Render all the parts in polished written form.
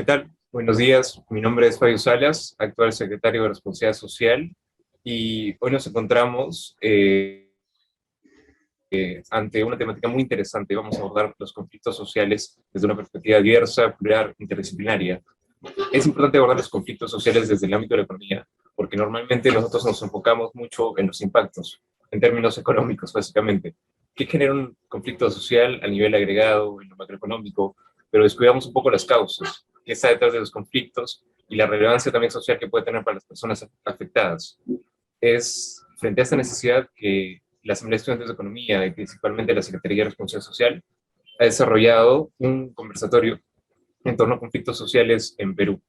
¿Qué tal? Buenos días, mi nombre es Fabio Salas, actual secretario de Responsabilidad Social, y hoy nos encontramos ante una temática muy interesante. Vamos a abordar los conflictos sociales desde una perspectiva diversa, plural, interdisciplinaria. Es importante abordar los conflictos sociales desde el ámbito de la economía, porque normalmente nosotros nos enfocamos mucho en los impactos, en términos económicos, básicamente. ¿Qué genera un conflicto social a nivel agregado, en lo macroeconómico? Pero descuidamos un poco las causas, qué está detrás de los conflictos y la relevancia también social que puede tener para las personas afectadas. Es frente a esta necesidad que la Asamblea de Estudiantes de Economía y principalmente la Secretaría de Responsabilidad Social ha desarrollado un conversatorio en torno a conflictos sociales en Perú.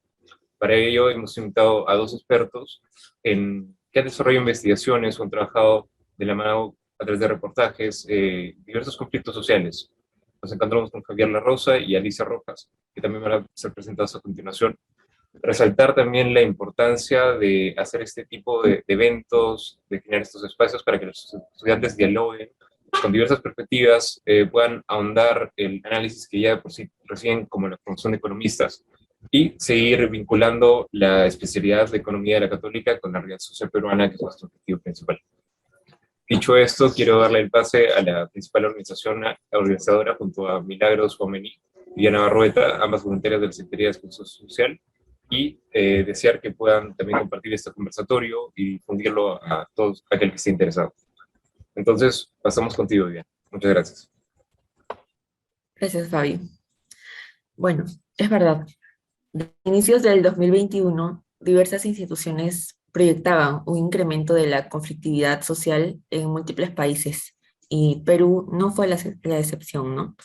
Para ello hemos invitado a dos expertos que han desarrollado investigaciones o han trabajado de la mano a través de reportajes diversos conflictos sociales. Nos encontramos con Javier La Rosa y Alicia Rojas, que también van a ser presentados a continuación. Resaltar también la importancia de hacer este tipo de eventos, de generar estos espacios para que los estudiantes dialoguen con diversas perspectivas, puedan ahondar el análisis que ya de por sí reciben como la formación de economistas y seguir vinculando la especialidad de economía de la católica con la realidad social peruana, que es nuestro objetivo principal. Dicho esto, quiero darle el pase a la principal organización organizadora junto a Milagros Omení y Diana Barrueta, ambas voluntarias de la Secretaría de Desarrollo Social, y desear que puedan también compartir este conversatorio y difundirlo a todos aquel que esté interesado. Entonces, pasamos contigo, Diana. Muchas gracias. Gracias, Fabio. Bueno, es verdad. A inicios del 2021, diversas instituciones proyectaban un incremento de la conflictividad social en múltiples países, y Perú no fue la excepción, ¿no?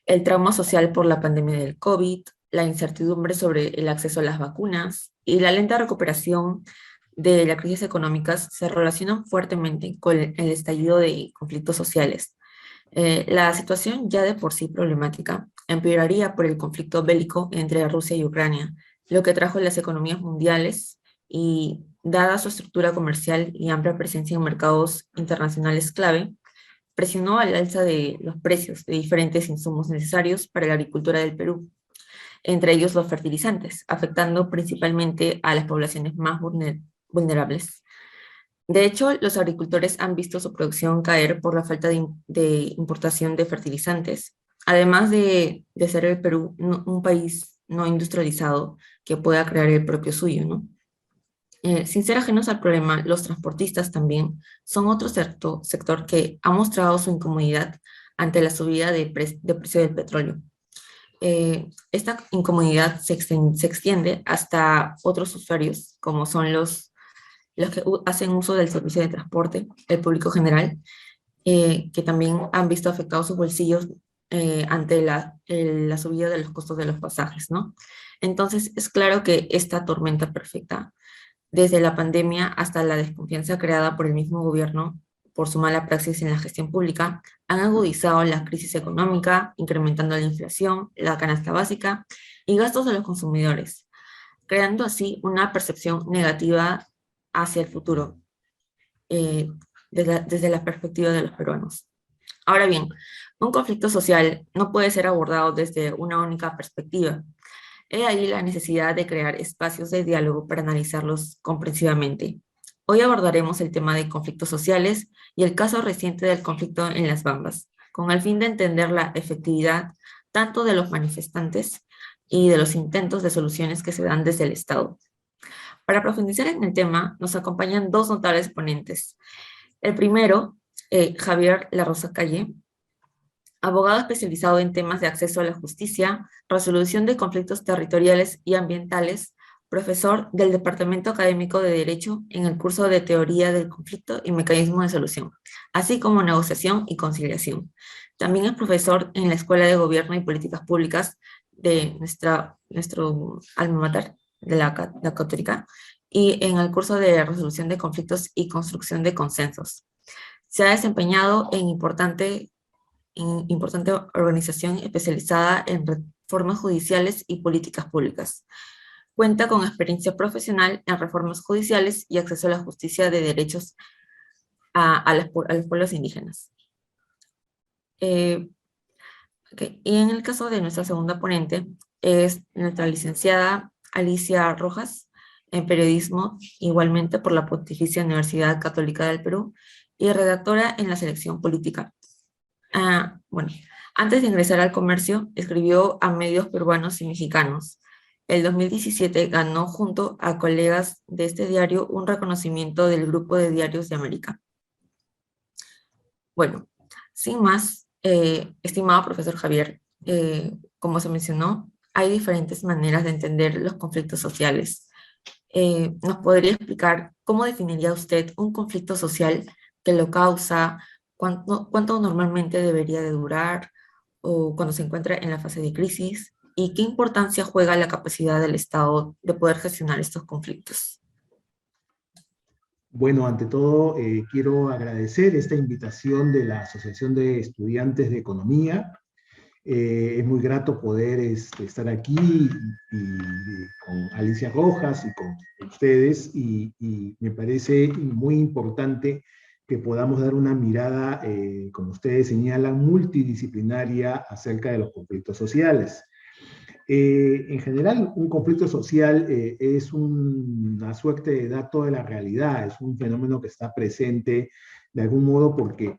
El trauma social por la pandemia del COVID, la incertidumbre sobre el acceso a las vacunas y la lenta recuperación de las crisis económicas se relacionan fuertemente con el estallido de conflictos sociales. La situación, ya de por sí problemática, empeoraría por el conflicto bélico entre Rusia y Ucrania, lo que trajo las economías mundiales y, dada su estructura comercial y amplia presencia en mercados internacionales clave, presionó al alza de los precios de diferentes insumos necesarios para la agricultura del Perú, entre ellos los fertilizantes, afectando principalmente a las poblaciones más vulnerables. De hecho, los agricultores han visto su producción caer por la falta de importación de fertilizantes, además de ser el Perú un país no industrializado que pueda crear el propio suyo, ¿no? Sin ser ajenos al problema, los transportistas también son otro sector que ha mostrado su incomodidad ante la subida de precio del petróleo. Esta incomodidad se extiende hasta otros usuarios, como son los que hacen uso del servicio de transporte, el público general, que también han visto afectados sus bolsillos ante la subida de los costos de los pasajes, ¿no? Entonces, es claro que esta tormenta perfecta, desde la pandemia hasta la desconfianza creada por el mismo gobierno por su mala praxis en la gestión pública, han agudizado la crisis económica, incrementando la inflación, la canasta básica y gastos de los consumidores, creando así una percepción negativa hacia el futuro, eh, desde la perspectiva de los peruanos. Ahora bien, un conflicto social no puede ser abordado desde una única perspectiva. He ahí la necesidad de crear espacios de diálogo para analizarlos comprensivamente. Hoy abordaremos el tema de conflictos sociales y el caso reciente del conflicto en Las Bambas, con el fin de entender la efectividad tanto de los manifestantes y de los intentos de soluciones que se dan desde el Estado. Para profundizar en el tema, nos acompañan dos notables ponentes. El primero, Javier La Rosa Calle, abogado especializado en temas de acceso a la justicia, resolución de conflictos territoriales y ambientales, profesor del Departamento Académico de Derecho en el curso de Teoría del Conflicto y Mecanismos de Solución, así como Negociación y Conciliación. También es profesor en la Escuela de Gobierno y Políticas Públicas de nuestro alma mater, de la Católica, y en el curso de Resolución de Conflictos y Construcción de Consensos. Se ha desempeñado en importante organización especializada en reformas judiciales y políticas públicas. Cuenta con experiencia profesional en reformas judiciales y acceso a la justicia de derechos a los pueblos indígenas. Okay. Y en el caso de nuestra segunda ponente, es nuestra licenciada Alicia Rojas, en periodismo, igualmente por la Pontificia Universidad Católica del Perú, y redactora en la Selección Política. Bueno, antes de ingresar al comercio, escribió a medios peruanos y mexicanos. El 2017 ganó junto a colegas de este diario un reconocimiento del Grupo de Diarios de América. Bueno, sin más, estimado profesor Javier, como se mencionó, hay diferentes maneras de entender los conflictos sociales. ¿Nos podría explicar cómo definiría usted un conflicto social, que lo causa, cuánto normalmente debería de durar o cuando se encuentra en la fase de crisis y qué importancia juega la capacidad del Estado de poder gestionar estos conflictos? Bueno, ante todo, quiero agradecer esta invitación de la Asociación de Estudiantes de Economía. Es muy grato poder estar aquí con Alicia Rojas y con ustedes, y me parece muy importante que podamos dar una mirada, como ustedes señalan, multidisciplinaria acerca de los conflictos sociales. En general, un conflicto social es una suerte de dato de la realidad, es un fenómeno que está presente de algún modo porque,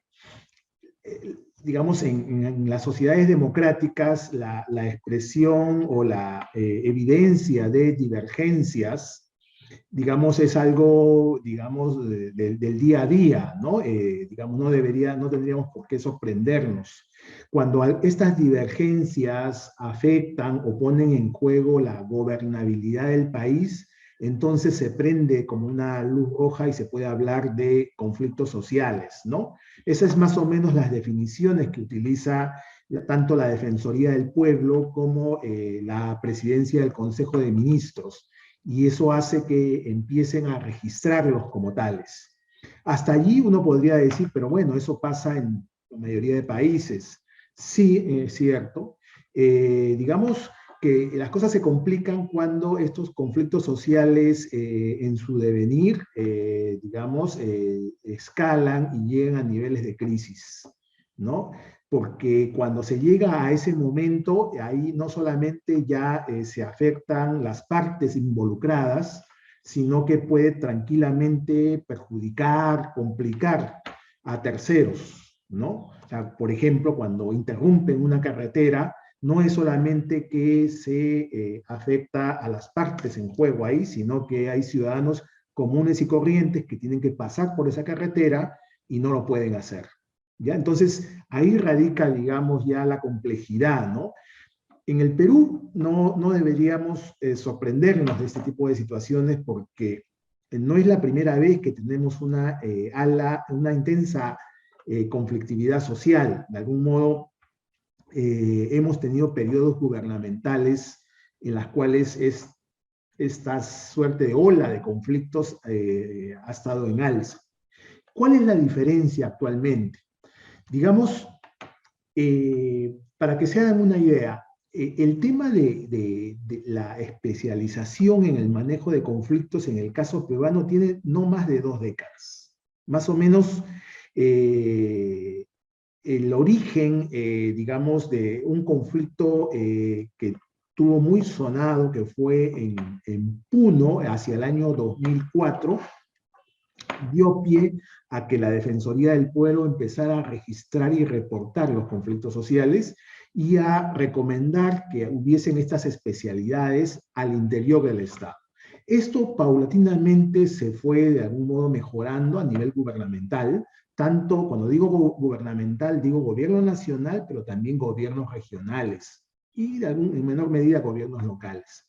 digamos, en las sociedades democráticas, la expresión o la evidencia de divergencias, digamos, es algo, digamos, del día a día, ¿no? Digamos, no tendríamos por qué sorprendernos. Cuando estas divergencias afectan o ponen en juego la gobernabilidad del país, entonces se prende como una luz roja y se puede hablar de conflictos sociales, ¿no? Esas es más o menos las definiciones que utiliza tanto la Defensoría del Pueblo como la Presidencia del Consejo de Ministros, y eso hace que empiecen a registrarlos como tales. Hasta allí uno podría decir, pero bueno, eso pasa en la mayoría de países. Sí, es cierto. Digamos que las cosas se complican cuando estos conflictos sociales en su devenir, digamos, escalan y llegan a niveles de crisis, ¿no? Porque cuando se llega a ese momento, ahí no solamente ya se afectan las partes involucradas, sino que puede tranquilamente perjudicar, complicar a terceros, ¿no? O sea, por ejemplo, cuando interrumpen una carretera, no es solamente que se afecta a las partes en juego ahí, sino que hay ciudadanos comunes y corrientes que tienen que pasar por esa carretera y no lo pueden hacer. ¿Ya? Entonces, ahí radica, digamos, ya la complejidad, ¿no? En el Perú no deberíamos sorprendernos de este tipo de situaciones porque no es la primera vez que tenemos una intensa conflictividad social. De algún modo, hemos tenido periodos gubernamentales en las cuales esta suerte de ola de conflictos ha estado en alza. ¿Cuál es la diferencia actualmente? Digamos, para que se hagan una idea, el tema de la especialización en el manejo de conflictos en el caso peruano tiene no más de 2 décadas. Más o menos el origen, digamos, de un conflicto que tuvo muy sonado, que fue en Puno, hacia el año 2004, dio pie a que la Defensoría del Pueblo empezara a registrar y reportar los conflictos sociales y a recomendar que hubiesen estas especialidades al interior del Estado. Esto paulatinamente se fue de algún modo mejorando a nivel gubernamental, tanto cuando digo gubernamental, digo gobierno nacional, pero también gobiernos regionales y en menor medida gobiernos locales.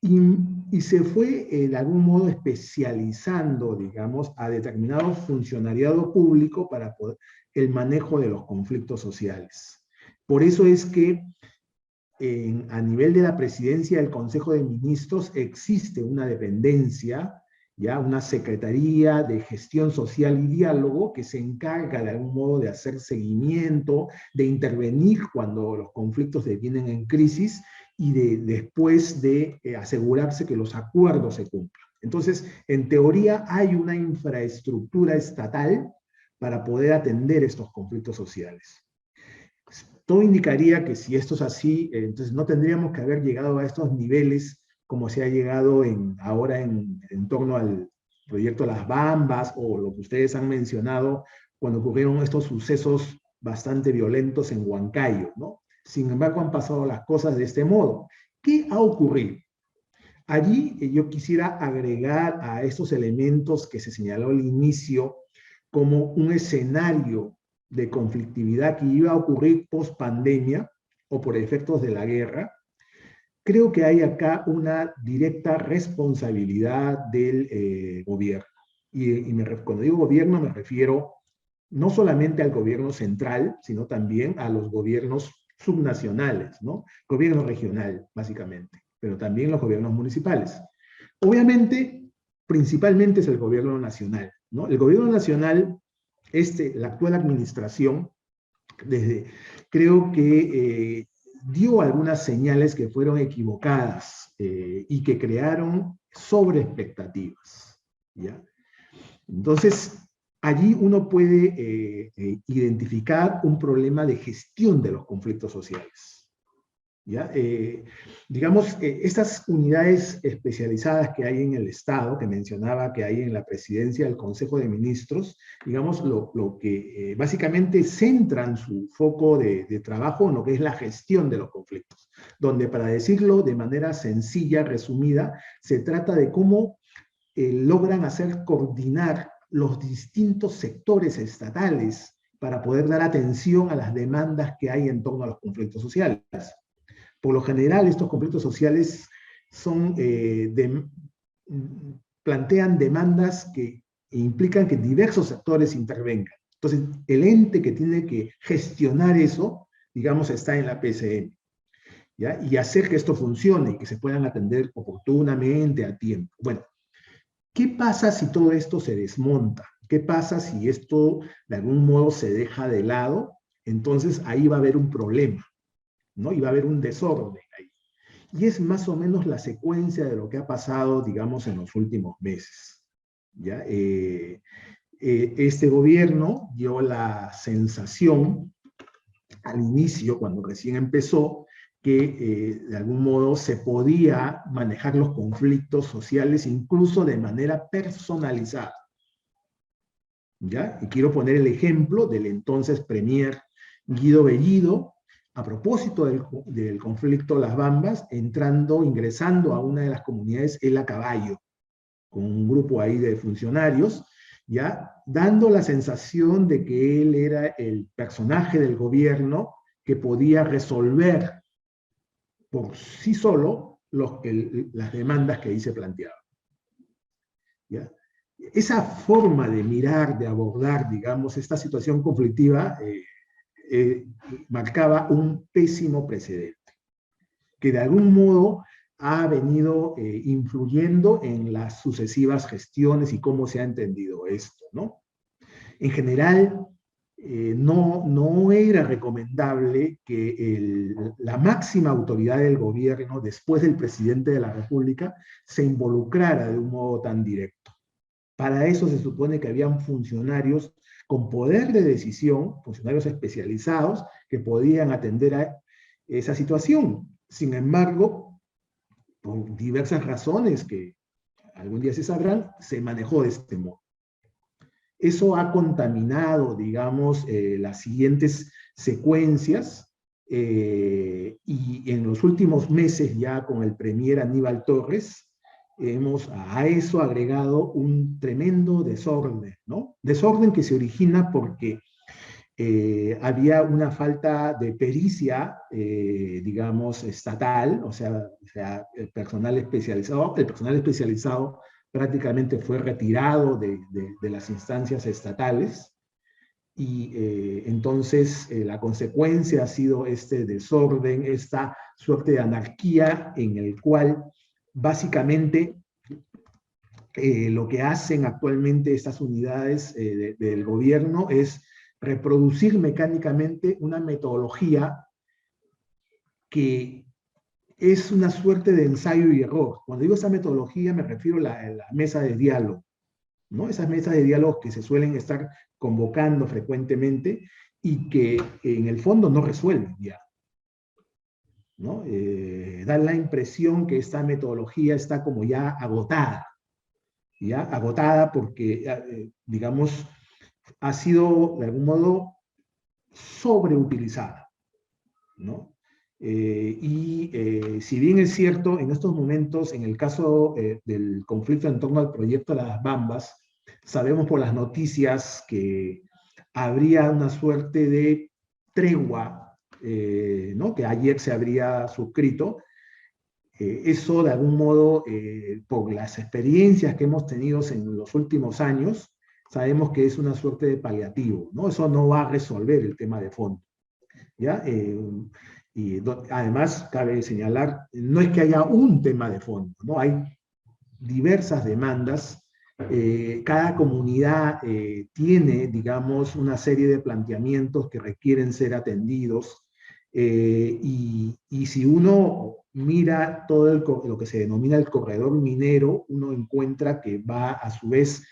Y se fue de algún modo especializando, digamos, a determinado funcionariado público para poder, el manejo de los conflictos sociales. Por eso es que a nivel de la presidencia del Consejo de Ministros existe una dependencia, ya una secretaría de gestión social y diálogo que se encarga de algún modo de hacer seguimiento, de intervenir cuando los conflictos devienen en crisis y después de asegurarse que los acuerdos se cumplan. Entonces, en teoría hay una infraestructura estatal para poder atender estos conflictos sociales. Todo indicaría que si esto es así, entonces no tendríamos que haber llegado a estos niveles como se ha llegado ahora en torno al proyecto Las Bambas o lo que ustedes han mencionado cuando ocurrieron estos sucesos bastante violentos en Huancayo, ¿no? Sin embargo, han pasado las cosas de este modo. ¿Qué ha ocurrido? Allí yo quisiera agregar a estos elementos que se señaló al inicio como un escenario de conflictividad que iba a ocurrir post pandemia o por efectos de la guerra. Creo que hay acá una directa responsabilidad del gobierno. Cuando digo gobierno me refiero no solamente al gobierno central, sino también a los gobiernos subnacionales, ¿no? Gobierno regional, básicamente, pero también los gobiernos municipales. Obviamente, principalmente es el gobierno nacional, ¿no? El gobierno nacional, la actual administración, creo que dio algunas señales que fueron equivocadas y que crearon sobreexpectativas, ¿ya? Entonces, allí uno puede identificar un problema de gestión de los conflictos sociales. ¿Ya? Digamos, estas unidades especializadas que hay en el Estado, que mencionaba que hay en la presidencia del Consejo de Ministros, digamos, lo que básicamente centran su foco de trabajo en lo que es la gestión de los conflictos, donde, para decirlo de manera sencilla, resumida, se trata de cómo logran hacer coordinar los distintos sectores estatales para poder dar atención a las demandas que hay en torno a los conflictos sociales. Por lo general, estos conflictos sociales plantean demandas que implican que diversos sectores intervengan. Entonces, el ente que tiene que gestionar eso, digamos, está en la PCM, ¿ya? Y hacer que esto funcione y que se puedan atender oportunamente, a tiempo. Bueno, ¿qué pasa si todo esto se desmonta? ¿Qué pasa si esto de algún modo se deja de lado? Entonces ahí va a haber un problema, ¿no? Y va a haber un desorden ahí. Y es más o menos la secuencia de lo que ha pasado, digamos, en los últimos meses, ¿ya? Este gobierno dio la sensación al inicio, cuando recién empezó, que de algún modo se podía manejar los conflictos sociales incluso de manera personalizada, ¿ya? Y quiero poner el ejemplo del entonces premier Guido Bellido, a propósito del conflicto Las Bambas, ingresando a una de las comunidades, él a caballo, con un grupo ahí de funcionarios, ya dando la sensación de que él era el personaje del gobierno que podía resolver por sí solo las demandas que ahí se planteaban. ¿Ya? Esa forma de mirar, de abordar, digamos, esta situación conflictiva marcaba un pésimo precedente, que de algún modo ha venido influyendo en las sucesivas gestiones y cómo se ha entendido esto, ¿no? En general, no era recomendable que la máxima autoridad del gobierno, después del presidente de la República, se involucrara de un modo tan directo. Para eso se supone que habían funcionarios con poder de decisión, funcionarios especializados, que podían atender a esa situación. Sin embargo, por diversas razones que algún día se sabrán, se manejó de este modo. Eso ha contaminado, digamos, las siguientes secuencias y en los últimos meses ya con el premier Aníbal Torres hemos a eso agregado un tremendo desorden, ¿no? Desorden que se origina porque había una falta de pericia, digamos, estatal, o sea, el personal especializado prácticamente fue retirado de las instancias estatales y entonces la consecuencia ha sido este desorden, esta suerte de anarquía en el cual básicamente lo que hacen actualmente estas unidades del gobierno es reproducir mecánicamente una metodología que es una suerte de ensayo y error. Cuando digo esa metodología me refiero a la mesa de diálogo, ¿no? Esas mesas de diálogo que se suelen estar convocando frecuentemente y que en el fondo no resuelven ya, ¿no? Da la impresión que esta metodología está como ya agotada porque, digamos, ha sido de algún modo sobreutilizada, ¿no? Si bien es cierto, en estos momentos, en el caso del conflicto en torno al proyecto de las Bambas, sabemos por las noticias que habría una suerte de tregua, ¿no? Que ayer se habría suscrito. Eso, de algún modo, por las experiencias que hemos tenido en los últimos años, sabemos que es una suerte de paliativo, ¿no? Eso no va a resolver el tema de fondo, ¿ya? Además, cabe señalar, no es que haya un tema de fondo, ¿no? Hay diversas demandas. Cada comunidad tiene, digamos, una serie de planteamientos que requieren ser atendidos. Y si uno mira todo lo que se denomina el corredor minero, uno encuentra que va, a su vez,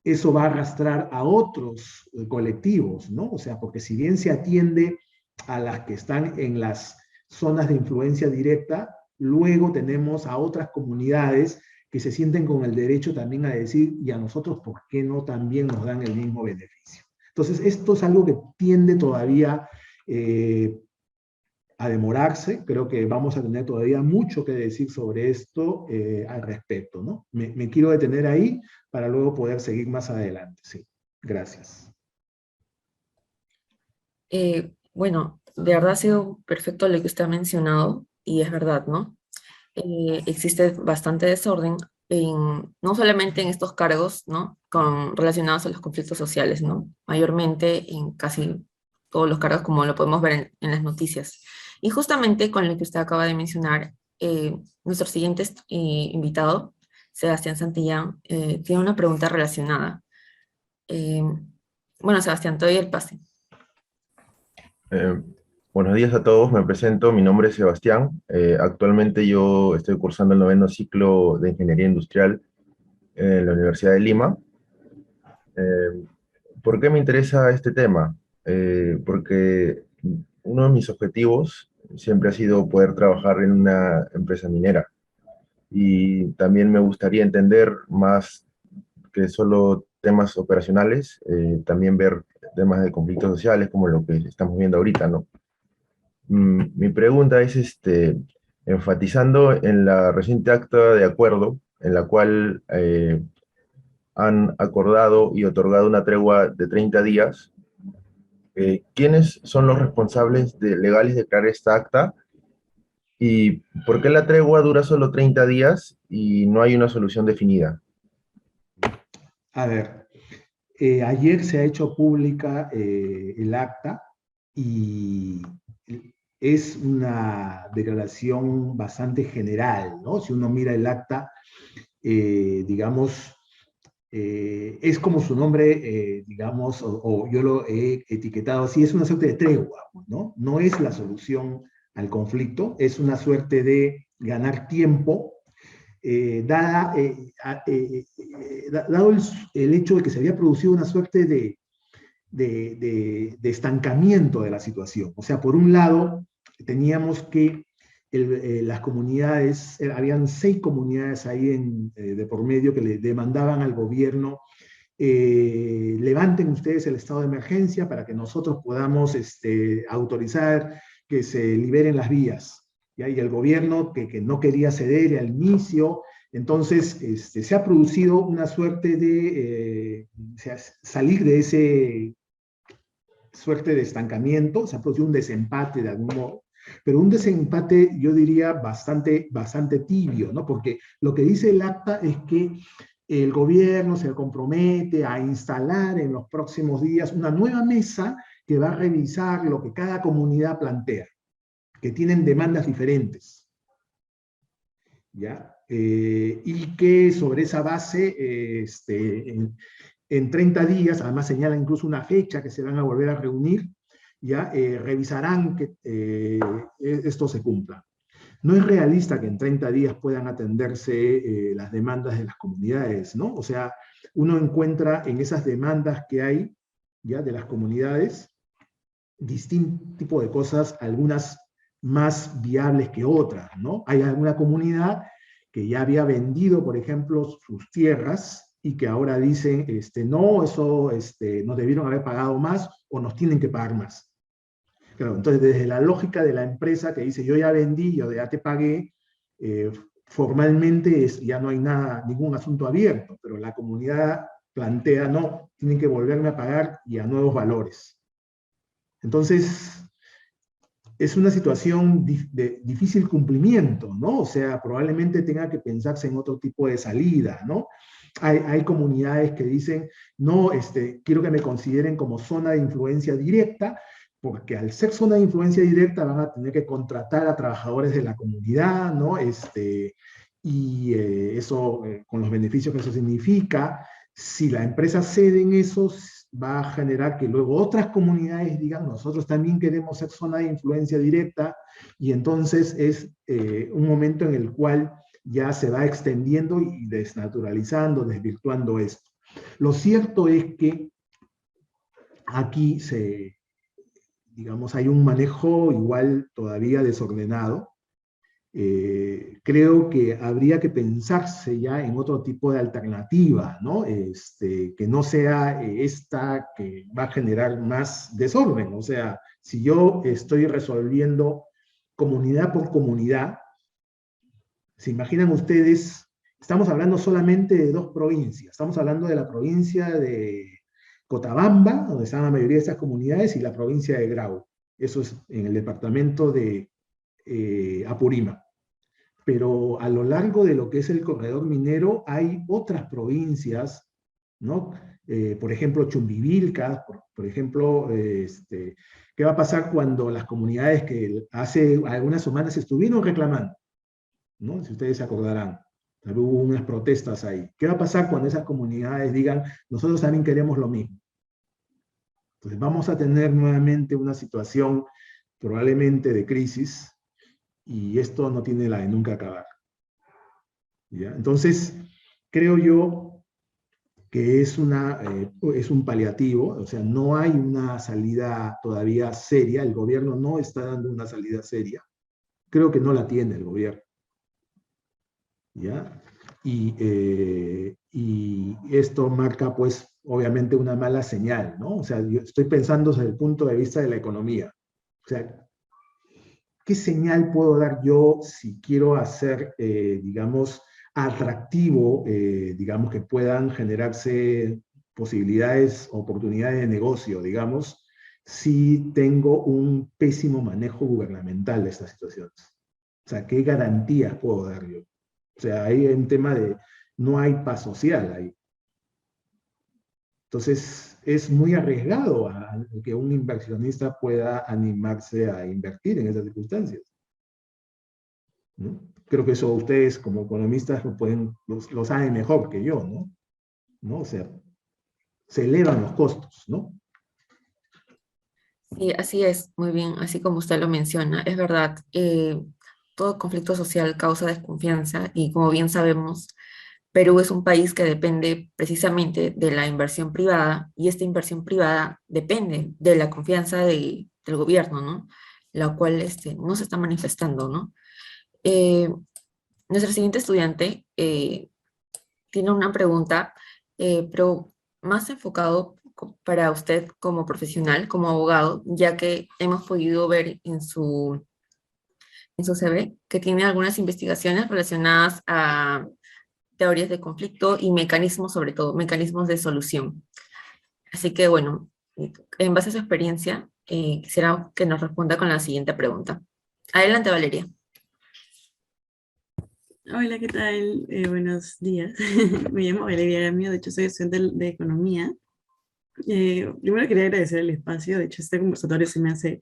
eso va a arrastrar a otros colectivos, ¿no? O sea, porque si bien se atiende a las que están en las zonas de influencia directa, luego tenemos a otras comunidades que se sienten con el derecho también a decir, y a nosotros, ¿por qué no también nos dan el mismo beneficio? Entonces, esto es algo que tiende todavía a demorarse. Creo que vamos a tener todavía mucho que decir sobre esto al respecto, ¿no? Me quiero detener ahí para luego poder seguir más adelante. Sí, gracias. Bueno, de verdad ha sido perfecto lo que usted ha mencionado y es verdad, ¿no? Existe bastante desorden no solamente en estos cargos, ¿no? Relacionados a los conflictos sociales, ¿no? Mayormente en casi todos los cargos como lo podemos ver en las noticias. Y justamente con lo que usted acaba de mencionar, nuestro siguiente invitado, Sebastián Santillán, tiene una pregunta relacionada. Eh, bueno, Sebastián, te doy el pase. Eh, Buenos días a todos, me presento, mi nombre es Sebastián. Actualmente yo estoy cursando el 9º ciclo de Ingeniería Industrial en la Universidad de Lima. ¿Por qué me interesa este tema? Porque uno de mis objetivos siempre ha sido poder trabajar en una empresa minera. Y también me gustaría entender más que solo temas operacionales, también ver temas de conflictos sociales como lo que estamos viendo ahorita, ¿no? Mi pregunta es, enfatizando en la reciente acta de acuerdo, en la cual han acordado y otorgado una tregua de 30 días, ¿quiénes son los responsables legales de crear esta acta? ¿Y por qué la tregua dura solo 30 días y no hay una solución definida? A ver, ayer se ha hecho pública el acta y es una declaración bastante general, ¿no? Si uno mira el acta, digamos, es como su nombre, digamos, o yo lo he etiquetado así, es una suerte de tregua, ¿no? No es la solución al conflicto, es una suerte de ganar tiempo, dado el hecho de que se había producido una suerte de estancamiento de la situación. O sea, por un lado, teníamos que las comunidades, habían 6 comunidades ahí de por medio que le demandaban al gobierno, levanten ustedes el estado de emergencia para que nosotros podamos autorizar que se liberen las vías. ¿Ya? Y el gobierno que no quería ceder al inicio. Entonces, se ha producido una suerte de salir de ese suerte de estancamiento, se ha producido un desempate de algún modo, pero un desempate, yo diría, bastante tibio, ¿no? Porque lo que dice el acta es que el gobierno se compromete a instalar en los próximos días una nueva mesa que va a revisar lo que cada comunidad plantea, que tienen demandas diferentes, ¿ya? Y que sobre esa base, en 30 días, además señala incluso una fecha que se van a volver a reunir, ya revisarán que esto se cumpla. No es realista que en 30 días puedan atenderse las demandas de las comunidades, ¿no? O sea, uno encuentra en esas demandas que hay, ya, de las comunidades, distinto tipo de cosas, algunas más viables que otras, ¿no? Hay alguna comunidad que ya había vendido, por ejemplo, sus tierras y que ahora dicen, no, eso nos debieron haber pagado más o nos tienen que pagar más. Claro, entonces desde la lógica de la empresa que dice, yo ya vendí, yo ya te pagué, formalmente ya no hay nada, ningún asunto abierto, pero la comunidad plantea, no, tienen que volverme a pagar y a nuevos valores. Entonces, es una situación de difícil cumplimiento, ¿no? O sea, probablemente tenga que pensarse en otro tipo de salida, ¿no? Hay comunidades que dicen, no, quiero que me consideren como zona de influencia directa, porque al ser zona de influencia directa van a tener que contratar a trabajadores de la comunidad, ¿no? Y eso, con los beneficios que eso significa, si la empresa cede en eso, va a generar que luego otras comunidades digan, nosotros también queremos ser zona de influencia directa, y entonces es un momento en el cual ya se va extendiendo y desnaturalizando, desvirtuando esto. Lo cierto es que aquí digamos, hay un manejo igual todavía desordenado. Creo que habría que pensarse ya en otro tipo de alternativa, ¿no? Que no sea esta que va a generar más desorden. O sea, si yo estoy resolviendo comunidad por comunidad, ¿se imaginan ustedes? Estamos hablando solamente de 2 provincias. Estamos hablando de la provincia de Cotabamba, donde están la mayoría de estas comunidades, y la provincia de Grau. Eso es en el departamento de Apurímac. Pero a lo largo de lo que es el corredor minero hay otras provincias, ¿no? Por ejemplo, Chumbivilcas, por ejemplo, ¿qué va a pasar cuando las comunidades que hace algunas semanas estuvieron reclamando, ¿no? Si ustedes se acordarán, hubo unas protestas ahí. ¿Qué va a pasar cuando esas comunidades digan, nosotros también queremos lo mismo? Entonces vamos a tener nuevamente una situación probablemente de crisis, y esto no tiene la de nunca acabar. ¿Ya? Entonces, creo yo que es un paliativo, o sea, no hay una salida todavía seria, el gobierno no está dando una salida seria, creo que no la tiene el gobierno. ¿Ya? Y esto marca, pues, obviamente una mala señal, ¿no? O sea, yo estoy pensando desde el punto de vista de la economía. O sea, ¿qué señal puedo dar yo si quiero hacer, digamos, atractivo, digamos, que puedan generarse posibilidades, oportunidades de negocio, digamos, si tengo un pésimo manejo gubernamental de estas situaciones? O sea, ¿qué garantías puedo dar yo? O sea, ahí hay un tema de, no hay paz social ahí. Entonces, es muy arriesgado a que un inversionista pueda animarse a invertir en esas circunstancias, ¿no? Creo que eso ustedes como economistas lo saben mejor que yo, ¿no? ¿No? O sea, se elevan los costos, ¿no? Sí, así es, muy bien, así como usted lo menciona. Es verdad, todo conflicto social causa desconfianza y como bien sabemos, Perú es un país que depende precisamente de la inversión privada y esta inversión privada depende de la confianza del gobierno, ¿no? La cual no se está manifestando, ¿no? Eh, Nuestra siguiente estudiante tiene una pregunta, pero más enfocado para usted como profesional, como abogado, ya que hemos podido ver en su CV que tiene algunas investigaciones relacionadas a teorías de conflicto y mecanismos, sobre todo, mecanismos de solución. Así que, bueno, en base a su experiencia, quisiera que nos responda con la siguiente pregunta. Adelante, Valeria. Hola, ¿qué tal? Buenos días. Me llamo Valeria Gamio, de hecho soy estudiante de Economía. Primero quería agradecer el espacio, de hecho este conversatorio se me hace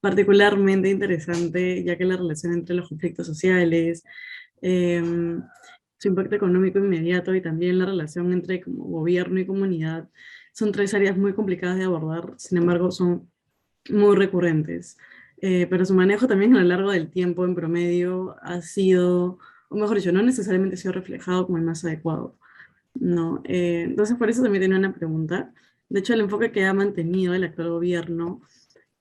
particularmente interesante, ya que la relación entre los conflictos sociales, su impacto económico inmediato y también la relación entre como gobierno y comunidad son 3 áreas muy complicadas de abordar, sin embargo son muy recurrentes. Pero su manejo también a lo largo del tiempo en promedio ha sido, o mejor dicho, no necesariamente ha sido reflejado como el más adecuado, ¿no? Entonces por eso también tenía una pregunta. De hecho, el enfoque que ha mantenido el actual gobierno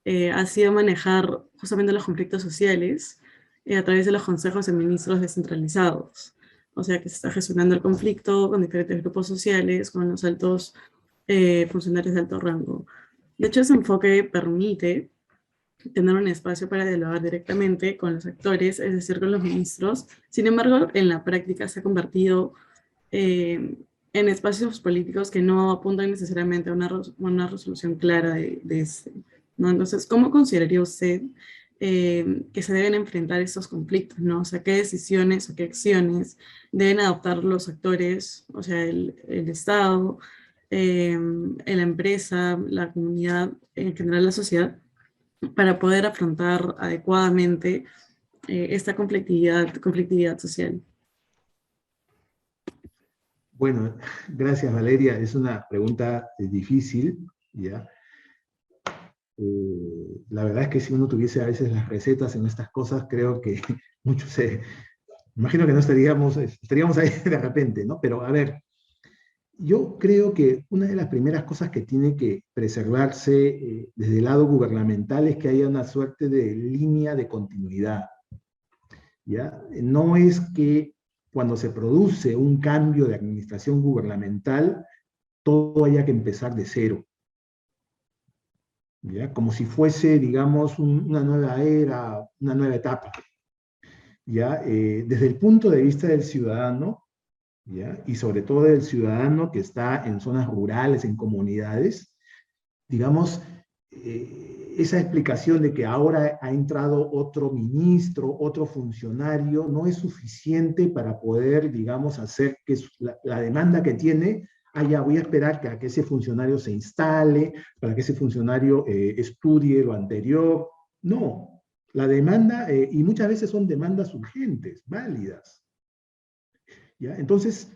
ha sido manejar justamente los conflictos sociales a través de los consejos de ministros descentralizados. O sea, que se está gestionando el conflicto con diferentes grupos sociales, con los altos funcionarios de alto rango. De hecho, ese enfoque permite tener un espacio para dialogar directamente con los actores, es decir, con los ministros. Sin embargo, en la práctica se ha convertido en espacios políticos que no apuntan necesariamente a una resolución clara de este, ¿no? Entonces, ¿cómo consideraría usted que se deben enfrentar estos conflictos, ¿no? O sea, ¿qué decisiones o qué acciones deben adoptar los actores, o sea, el Estado, la empresa, la comunidad, en general la sociedad, para poder afrontar adecuadamente esta conflictividad social? Bueno, gracias Valeria. Es una pregunta difícil, ¿ya? La verdad es que si uno tuviese a veces las recetas en estas cosas, creo que muchos imagino que no estaríamos ahí de repente, ¿no? Pero a ver, yo creo que una de las primeras cosas que tiene que preservarse desde el lado gubernamental es que haya una suerte de línea de continuidad, ¿ya? No es que cuando se produce un cambio de administración gubernamental, todo haya que empezar de cero, ¿ya? Como si fuese, digamos, una nueva era, una nueva etapa, ¿ya? Desde el punto de vista del ciudadano, ¿ya? Y sobre todo del ciudadano que está en zonas rurales, en comunidades, digamos, esa explicación de que ahora ha entrado otro ministro, otro funcionario, no es suficiente para poder, digamos, hacer que la demanda que tiene, voy a esperar a que ese funcionario se instale, para que ese funcionario estudie lo anterior. No, la demanda, y muchas veces son demandas urgentes, válidas, ¿ya? Entonces,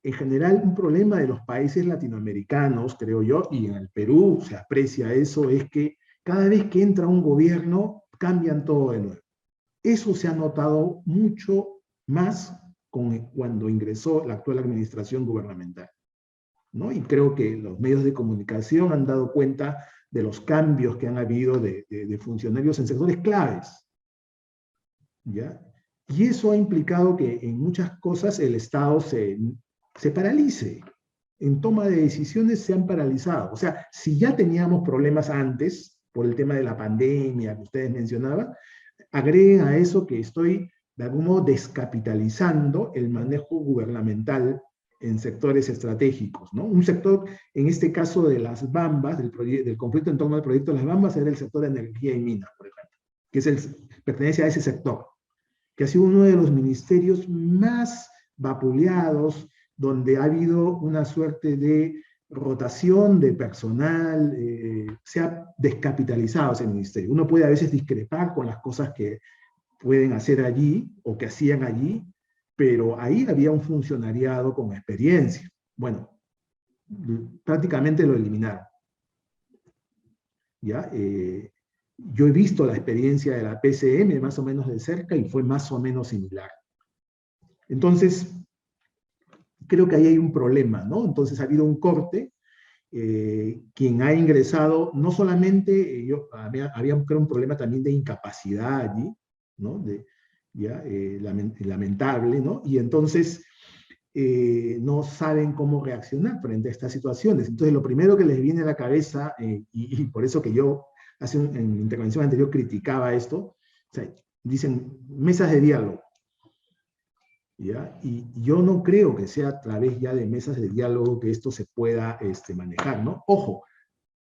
en general, un problema de los países latinoamericanos, creo yo, y en el Perú se aprecia eso, es que cada vez que entra un gobierno, cambian todo de nuevo. Eso se ha notado mucho más cuando ingresó la actual administración gubernamental, ¿no? Y creo que los medios de comunicación han dado cuenta de los cambios que han habido de funcionarios en sectores claves, ¿ya? Y eso ha implicado que en muchas cosas el Estado se paralice. En toma de decisiones se han paralizado. O sea, si ya teníamos problemas antes, por el tema de la pandemia que ustedes mencionaban, agreguen a eso que estoy de algún modo descapitalizando el manejo gubernamental en sectores estratégicos, ¿no? Un sector, en este caso de las Bambas, del conflicto en torno al proyecto de las Bambas, era el sector de energía y minas, por ejemplo, que pertenece a ese sector, que ha sido uno de los ministerios más vapuleados, donde ha habido una suerte de rotación de personal, se ha descapitalizado ese ministerio. Uno puede a veces discrepar con las cosas que pueden hacer allí o que hacían allí, pero ahí había un funcionariado con experiencia. Bueno, prácticamente lo eliminaron. ¿Ya? Yo he visto la experiencia de la PCM más o menos de cerca y fue más o menos similar. Entonces, creo que ahí hay un problema, ¿no? Entonces ha habido un corte. Quien ha ingresado, no solamente, había creo un problema también de incapacidad allí, ¿no? Lamentable, ¿no? Y entonces no saben cómo reaccionar frente a estas situaciones. Entonces lo primero que les viene a la cabeza, y por eso que yo en mi intervención anterior criticaba esto, o sea, dicen mesas de diálogo, ¿ya? Y yo no creo que sea a través ya de mesas de diálogo que esto se pueda manejar, ¿no? Ojo,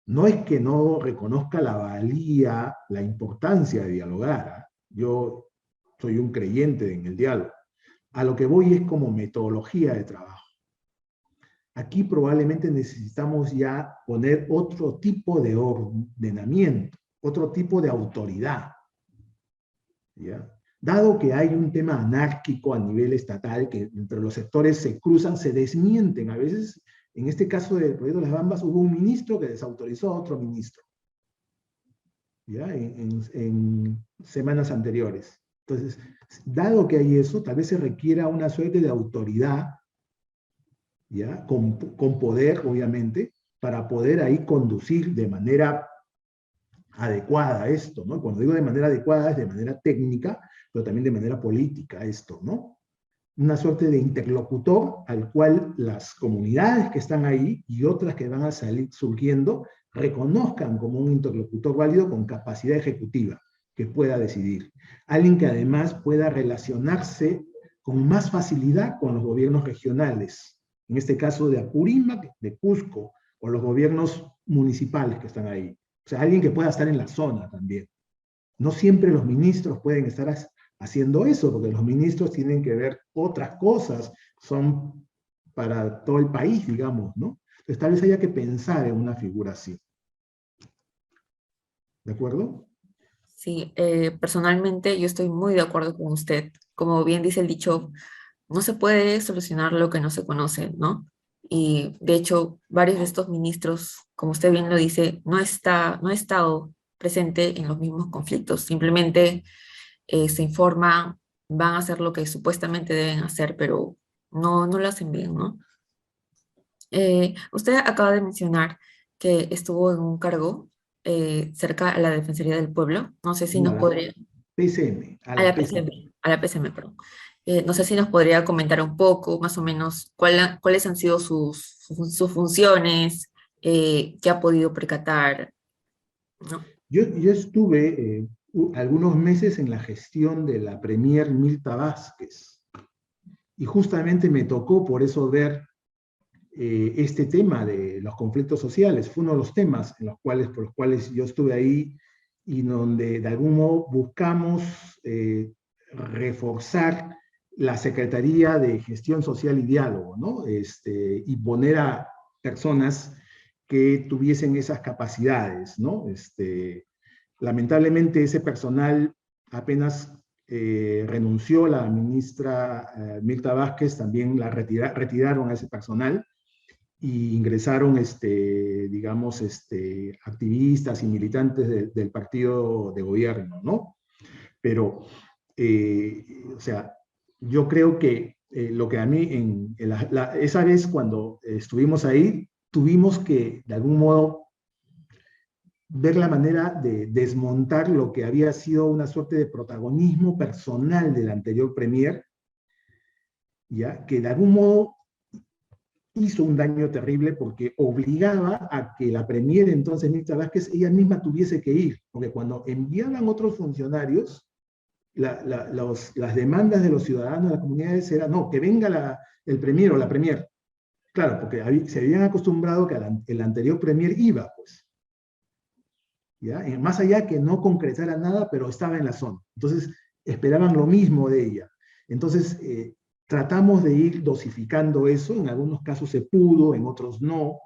no es que no reconozca la valía, la importancia de dialogar, ¿eh? Yo soy un creyente en el diálogo. A lo que voy es como metodología de trabajo. Aquí probablemente necesitamos ya poner otro tipo de ordenamiento, otro tipo de autoridad, ¿ya? Dado que hay un tema anárquico a nivel estatal, que entre los sectores se cruzan, se desmienten. A veces, en este caso del proyecto de las Bambas, hubo un ministro que desautorizó a otro ministro, ¿ya? En semanas anteriores. Entonces, dado que hay eso, tal vez se requiera una suerte de autoridad, ¿ya? Con poder, obviamente, para poder ahí conducir de manera adecuada esto, ¿no? Cuando digo de manera adecuada es de manera técnica, pero también de manera política esto, ¿no? Una suerte de interlocutor al cual las comunidades que están ahí y otras que van a salir surgiendo reconozcan como un interlocutor válido con capacidad ejecutiva que pueda decidir. Alguien que además pueda relacionarse con más facilidad con los gobiernos regionales, en este caso de Apurímac, de Cusco, o los gobiernos municipales que están ahí. O sea, alguien que pueda estar en la zona también. No siempre los ministros pueden estar haciendo eso, porque los ministros tienen que ver otras cosas, son para todo el país, digamos, ¿no? Entonces tal vez haya que pensar en una figura así. ¿De acuerdo? Sí, personalmente yo estoy muy de acuerdo con usted. Como bien dice el dicho, no se puede solucionar lo que no se conoce, ¿no? Y de hecho, varios de estos ministros, como usted bien lo dice, no ha estado presente en los mismos conflictos. Simplemente se informan, van a hacer lo que supuestamente deben hacer, pero no lo hacen bien, ¿no? Usted acaba de mencionar que estuvo en un cargo cerca a la Defensoría del Pueblo. No sé si No, nos a la podría, PCM, a a la la PCM. PCM, a la PCM, perdón. No sé si nos podría comentar un poco, más o menos, cuáles han sido sus funciones, qué ha podido percatar, ¿no? Yo estuve algunos meses en la gestión de la Premier Mirta Vázquez, y justamente me tocó por eso ver este tema de los conflictos sociales. Fue uno de los temas por los cuales yo estuve ahí y donde de algún modo buscamos reforzar la Secretaría de Gestión Social y Diálogo, ¿no? Y poner a personas que tuviesen esas capacidades, ¿no? Lamentablemente ese personal apenas renunció la ministra Mirta Vázquez, también retiraron a ese personal, y ingresaron, digamos, activistas y militantes del partido de gobierno, ¿no? Pero, o sea, yo creo que lo que a mí, esa vez cuando estuvimos ahí, tuvimos que, de algún modo, ver la manera de desmontar lo que había sido una suerte de protagonismo personal del anterior premier, ¿ya? Que de algún modo hizo un daño terrible porque obligaba a que la premier entonces, Mirta Vázquez, ella misma tuviese que ir, porque cuando enviaban otros funcionarios, las demandas de los ciudadanos de las comunidades eran, no, que venga el premier o la premier. Claro, porque se habían acostumbrado que el anterior premier iba, pues. ¿Ya? Más allá que no concretara nada, pero estaba en la zona. Entonces, esperaban lo mismo de ella. Entonces, tratamos de ir dosificando eso, en algunos casos se pudo, en otros no,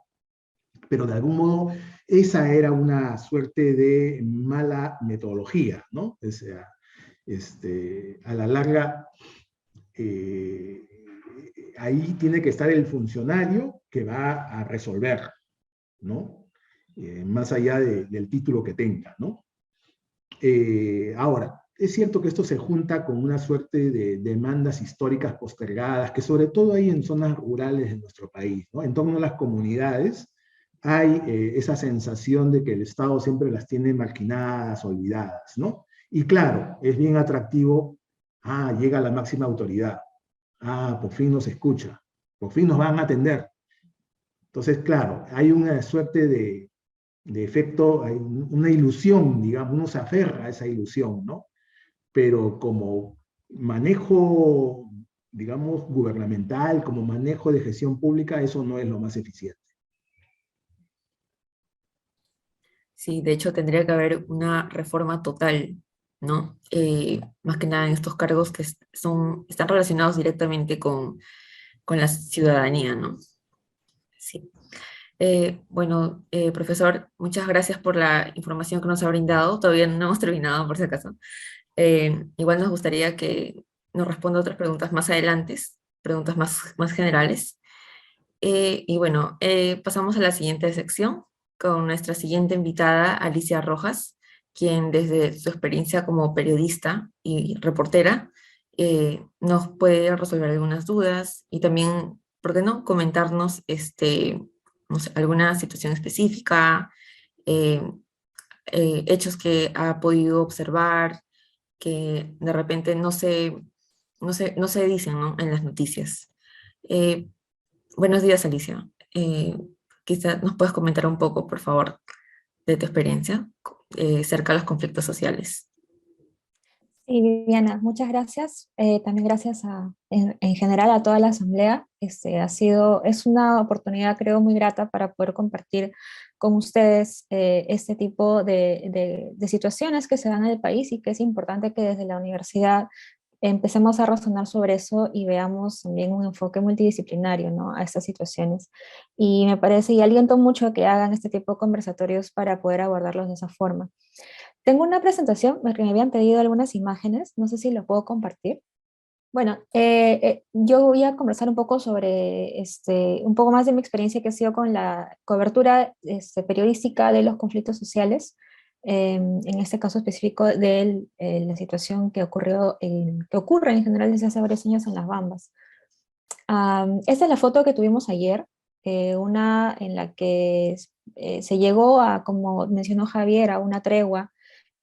pero de algún modo esa era una suerte de mala metodología, ¿no? O sea, a la larga, ahí tiene que estar el funcionario que va a resolver, ¿no? Más allá del título que tenga, ¿no? Ahora, es cierto que esto se junta con una suerte de demandas históricas postergadas, que sobre todo hay en zonas rurales de nuestro país, ¿no? En torno a las comunidades hay esa sensación de que el Estado siempre las tiene marginadas, olvidadas, ¿no? Y claro, es bien atractivo, llega la máxima autoridad, por fin nos escucha, por fin nos van a atender. Entonces, claro, hay una suerte de efecto, hay una ilusión, digamos, uno se aferra a esa ilusión, ¿no? Pero como manejo, digamos, gubernamental, como manejo de gestión pública, eso no es lo más eficiente. Sí, de hecho tendría que haber una reforma total, ¿no? Más que nada en estos cargos que están relacionados directamente con la ciudadanía, ¿no? Sí. Bueno, profesor, muchas gracias por la información que nos ha brindado. Todavía no hemos terminado, por si acaso. Igual nos gustaría que nos responda otras preguntas más adelante, preguntas más generales. Y bueno, pasamos a la siguiente sección con nuestra siguiente invitada, Alicia Rojas, quien desde su experiencia como periodista y reportera nos puede resolver algunas dudas y también, ¿por qué no?, comentarnos no sé, alguna situación específica, eh, hechos que ha podido observar, que de repente no se dicen, ¿no?, en las noticias. Eh, Buenos días, Alicia. Quizás nos puedes comentar un poco, por favor, de tu experiencia cerca de los conflictos sociales. Sí, Viviana, muchas gracias. También gracias en general a toda la asamblea. Es una oportunidad, creo, muy grata para poder compartir con ustedes este tipo de situaciones que se dan en el país, y que es importante que desde la universidad empecemos a razonar sobre eso y veamos también un enfoque multidisciplinario, ¿no?, a estas situaciones. Y me parece, y aliento mucho a que hagan este tipo de conversatorios para poder abordarlos de esa forma. Tengo una presentación porque me habían pedido algunas imágenes, no sé si lo puedo compartir. Bueno, yo voy a conversar un poco sobre, un poco más de mi experiencia que ha sido con la cobertura periodística de los conflictos sociales, en este caso específico de la situación que que ocurre en general desde hace varios años en Las Bambas. Esta es la foto que tuvimos ayer, una en la que se llegó a, como mencionó Javier, a una tregua,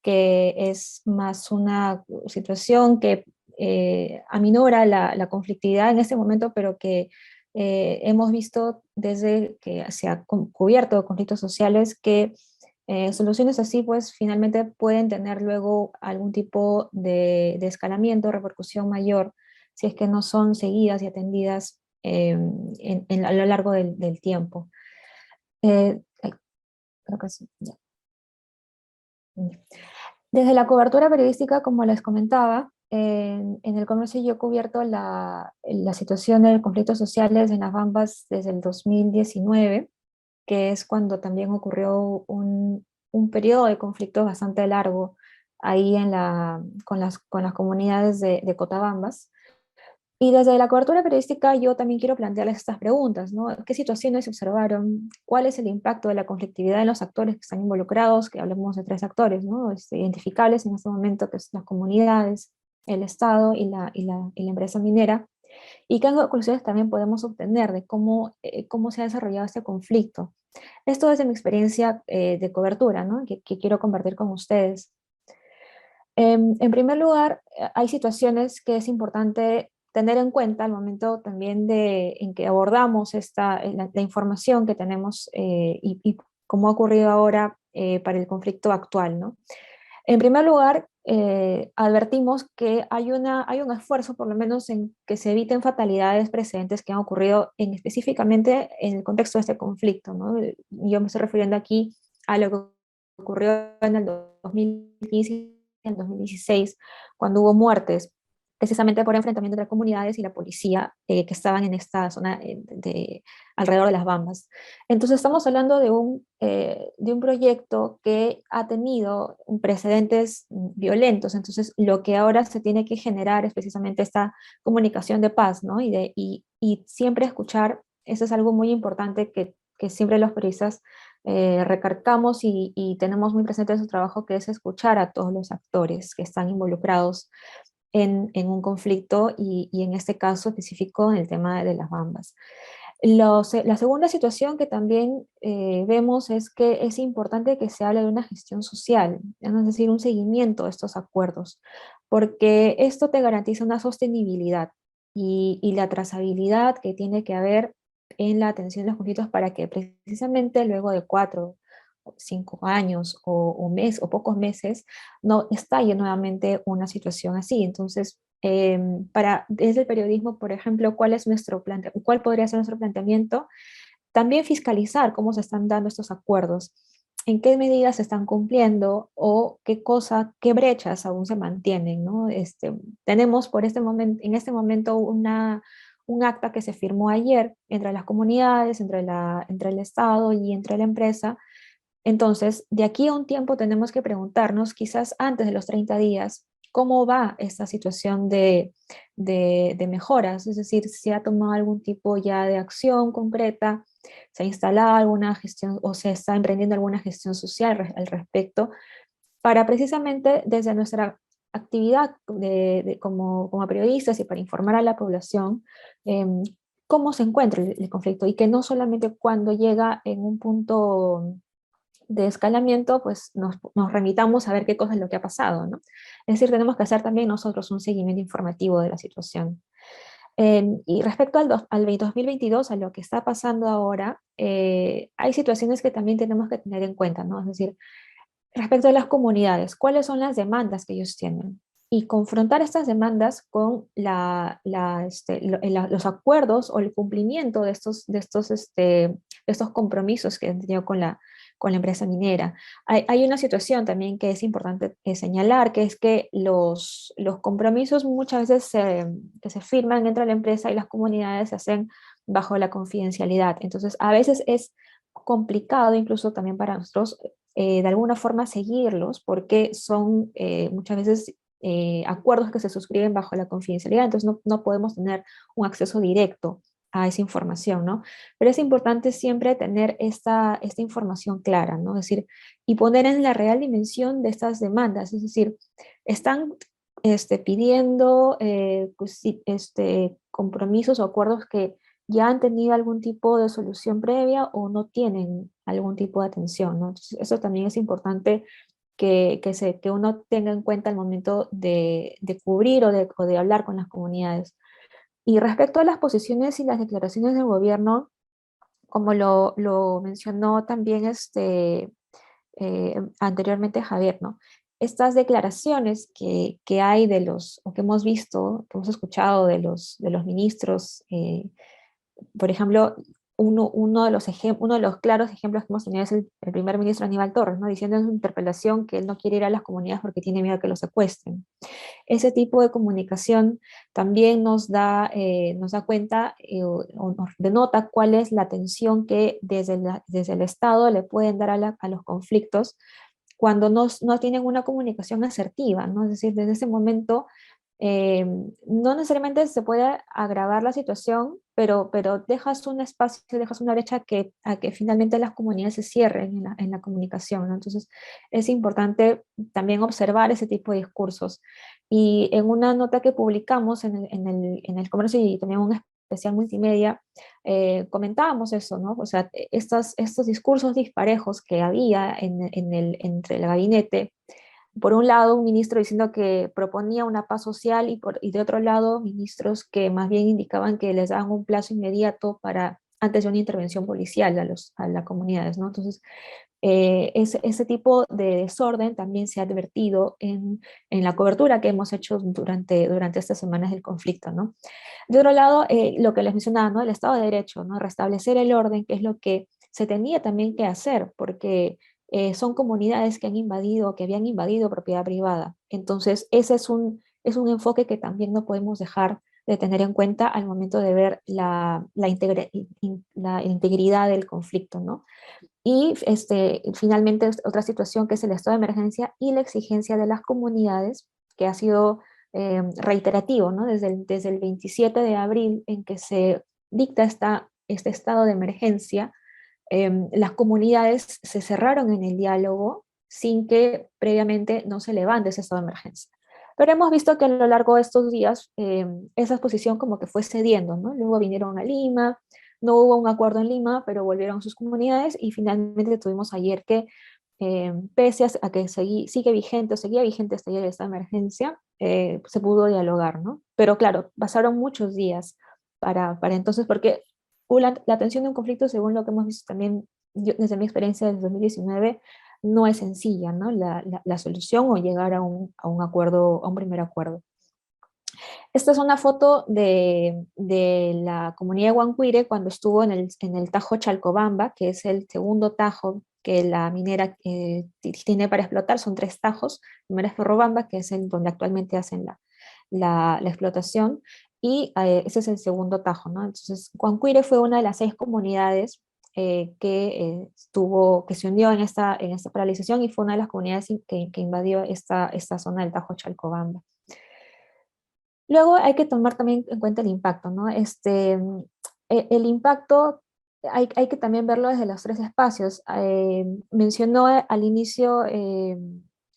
que es más una situación que aminora la conflictividad en este momento, pero que hemos visto desde que se ha cubierto conflictos sociales, que soluciones así pues finalmente pueden tener luego algún tipo de escalamiento, repercusión mayor, si es que no son seguidas y atendidas a lo largo del tiempo. Ay, creo que sí, ya. Desde la cobertura periodística, como les comentaba, en el comercio yo he cubierto la situación de conflictos sociales en Las Bambas desde el 2019, que es cuando también ocurrió un periodo de conflicto bastante largo ahí con las comunidades de Cotabambas. Y desde la cobertura periodística yo también quiero plantearles estas preguntas, ¿no? ¿Qué situaciones se observaron? ¿Cuál es el impacto de la conflictividad en los actores que están involucrados? Que hablemos de tres actores, ¿no?, identificables en este momento, que son las comunidades, el Estado y la empresa minera. ¿Y qué conclusiones también podemos obtener de cómo se ha desarrollado este conflicto? Esto desde mi experiencia de cobertura, ¿no?, que quiero compartir con ustedes. En primer lugar, hay situaciones que es importante tener en cuenta al momento también en que abordamos la información que tenemos y cómo ha ocurrido ahora para el conflicto actual, ¿no? En primer lugar, advertimos que hay un esfuerzo, por lo menos, en que se eviten fatalidades precedentes que han ocurrido específicamente en el contexto de este conflicto, ¿no? Yo me estoy refiriendo aquí a lo que ocurrió en el 2015 y en el 2016, cuando hubo muertes precisamente por enfrentamiento entre comunidades y la policía que estaban en esta zona alrededor de Las Bambas. Entonces estamos hablando de un proyecto que ha tenido precedentes violentos. Entonces lo que ahora se tiene que generar es precisamente esta comunicación de paz, ¿no? Y siempre escuchar, eso es algo muy importante que siempre los periodistas recargamos y tenemos muy presente en su trabajo, que es escuchar a todos los actores que están involucrados en un conflicto y en este caso específico en el tema de Las Bambas. La segunda situación que también vemos es que es importante que se hable de una gestión social, es decir, un seguimiento de estos acuerdos, porque esto te garantiza una sostenibilidad y la trazabilidad que tiene que haber en la atención de los conflictos, para que precisamente luego de 4 o 5 años o pocos meses no estalle nuevamente una situación así. Entonces, desde el periodismo, por ejemplo, ¿cuál podría ser nuestro planteamiento? También fiscalizar cómo se están dando estos acuerdos, en qué medidas se están cumpliendo o qué brechas aún se mantienen, ¿no? Tenemos en este momento un acta que se firmó ayer entre las comunidades, entre el Estado y entre la empresa. Entonces, de aquí a un tiempo tenemos que preguntarnos, quizás antes de los 30 días, cómo va esta situación de mejoras, es decir, si ha tomado algún tipo ya de acción concreta, se ha instalado alguna gestión o se está emprendiendo alguna gestión social al respecto, para precisamente desde nuestra actividad como periodistas y para informar a la población cómo se encuentra el conflicto, y que no solamente cuando llega en un punto de escalamiento, pues nos remitamos a ver qué cosa es lo que ha pasado, ¿no? Es decir, tenemos que hacer también nosotros un seguimiento informativo de la situación. Y respecto al 2022, a lo que está pasando ahora, hay situaciones que también tenemos que tener en cuenta, ¿no? Es decir, respecto a las comunidades, ¿cuáles son las demandas que ellos tienen? Y confrontar estas demandas con los acuerdos o el cumplimiento de estos compromisos que han tenido con la empresa minera. Hay una situación también que es importante señalar, que es que los compromisos muchas veces que se firman entre la empresa y las comunidades se hacen bajo la confidencialidad. Entonces, a veces es complicado incluso también para nosotros de alguna forma seguirlos porque son muchas veces acuerdos que se suscriben bajo la confidencialidad, entonces no podemos tener un acceso directo a esa información, ¿no? Pero es importante siempre tener esta información clara, ¿no? Es decir, y poner en la real dimensión de estas demandas, es decir, están pidiendo pues, sí, compromisos o acuerdos que ya han tenido algún tipo de solución previa o no tienen algún tipo de atención, ¿no? Entonces, eso también es importante que uno tenga en cuenta al momento de cubrir o de hablar con las comunidades. Y respecto a las posiciones y las declaraciones del gobierno, como lo mencionó también anteriormente Javier, ¿no? Estas declaraciones que hay o que hemos visto, que hemos escuchado de los ministros, por ejemplo, uno de los claros ejemplos que hemos tenido es el primer ministro Aníbal Torres, ¿no? Diciendo en su interpelación que él no quiere ir a las comunidades porque tiene miedo a que lo secuestren. Ese tipo de comunicación también nos da cuenta o nos denota cuál es la atención que desde el Estado le pueden dar a los conflictos cuando no tienen una comunicación asertiva, ¿no? Es decir, desde ese momento eh, no necesariamente se puede agravar la situación, pero dejas un espacio, dejas una brecha a que finalmente las comunidades se cierren en la comunicación, ¿no? Entonces es importante también observar ese tipo de discursos. Y en una nota que publicamos en el Comercio y también un especial multimedia, comentábamos eso, ¿no? O sea, estos discursos disparejos que había entre el gabinete, por un lado, un ministro diciendo que proponía una paz social y de otro lado, ministros que más bien indicaban que les daban un plazo inmediato antes de una intervención policial a las comunidades, ¿no? Entonces, ese tipo de desorden también se ha advertido en la cobertura que hemos hecho durante estas semanas del conflicto, ¿no? De otro lado, lo que les mencionaba, ¿no? El Estado de Derecho, ¿no? Restablecer el orden, que es lo que se tenía también que hacer, porque son comunidades que habían invadido propiedad privada. Entonces, ese es un enfoque que también no podemos dejar de tener en cuenta al momento de ver la integridad del conflicto, ¿no? Y finalmente otra situación que es el estado de emergencia y la exigencia de las comunidades, que ha sido reiterativo, ¿no? Desde el 27 de abril en que se dicta este estado de emergencia, las comunidades se cerraron en el diálogo sin que previamente no se levante ese estado de emergencia. Pero hemos visto que a lo largo de estos días esa posición como que fue cediendo, ¿no? Luego vinieron a Lima, no hubo un acuerdo en Lima, pero volvieron sus comunidades y finalmente tuvimos ayer que, pese a que seguía vigente hasta ayer esta emergencia, se pudo dialogar, ¿no? Pero claro, pasaron muchos días para entonces, porque la atención de un conflicto, según lo que hemos visto también desde mi experiencia desde 2019, no es sencilla, ¿no? La solución o llegar a un acuerdo, a un primer acuerdo. Esta es una foto de la comunidad de Huancuire cuando estuvo en el Tajo Chalcobamba, que es el segundo tajo que la minera tiene para explotar. Son 3 tajos. El primero es Ferrobamba, que es donde actualmente hacen la explotación, y ese es el segundo tajo, ¿no? Entonces, Huancuire fue una de las 6 comunidades que se unió en esta paralización y fue una de las comunidades que invadió esta zona del Tajo Chalcobamba. Luego hay que tomar también en cuenta el impacto, ¿no? El impacto hay que también verlo desde los 3 espacios. Mencionó al inicio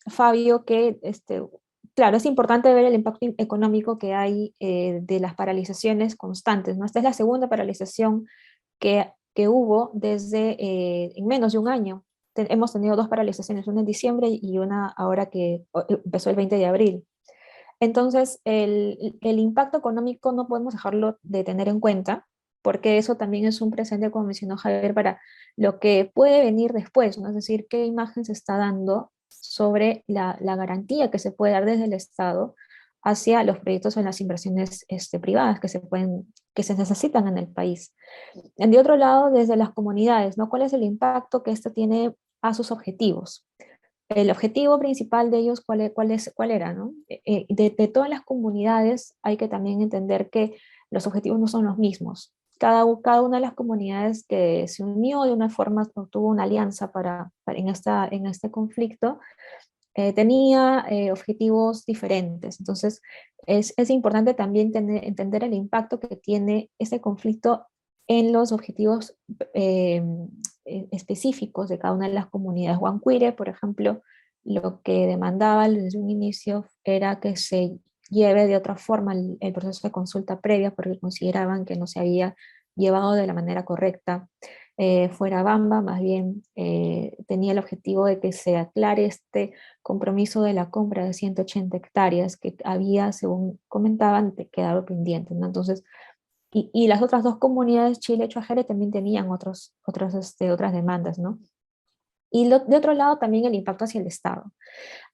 Fabio que, claro, es importante ver el impacto económico que hay de las paralizaciones constantes, ¿no? Esta es la segunda paralización que hubo en menos de un año. hemos tenido 2 paralizaciones, una en diciembre y una ahora que empezó el 20 de abril. Entonces, el impacto económico no podemos dejarlo de tener en cuenta, porque eso también es un presente, como mencionó Javier, para lo que puede venir después, ¿no? Es decir, qué imagen se está dando sobre la garantía que se puede dar desde el Estado hacia los proyectos o las inversiones privadas que se necesitan en el país. De otro lado, desde las comunidades, ¿no? ¿Cuál es el impacto que esto tiene a sus objetivos? El objetivo principal de ellos, ¿cuál era, no? De todas las comunidades hay que también entender que los objetivos no son los mismos. Cada una de las comunidades que se unió de una forma, tuvo una alianza en este conflicto, tenía objetivos diferentes. Entonces, es importante también entender el impacto que tiene ese conflicto en los objetivos específicos de cada una de las comunidades. Huancuire, por ejemplo, lo que demandaba desde un inicio era que se lleve de otra forma el proceso de consulta previa porque consideraban que no se había llevado de la manera correcta. Fuera Bamba, más bien tenía el objetivo de que se aclare este compromiso de la compra de 180 hectáreas que había, según comentaban, quedado pendiente, ¿no? Entonces, y las otras 2 comunidades, Chile y Chuajere, también tenían otras demandas, ¿no? Y de otro lado también el impacto hacia el Estado,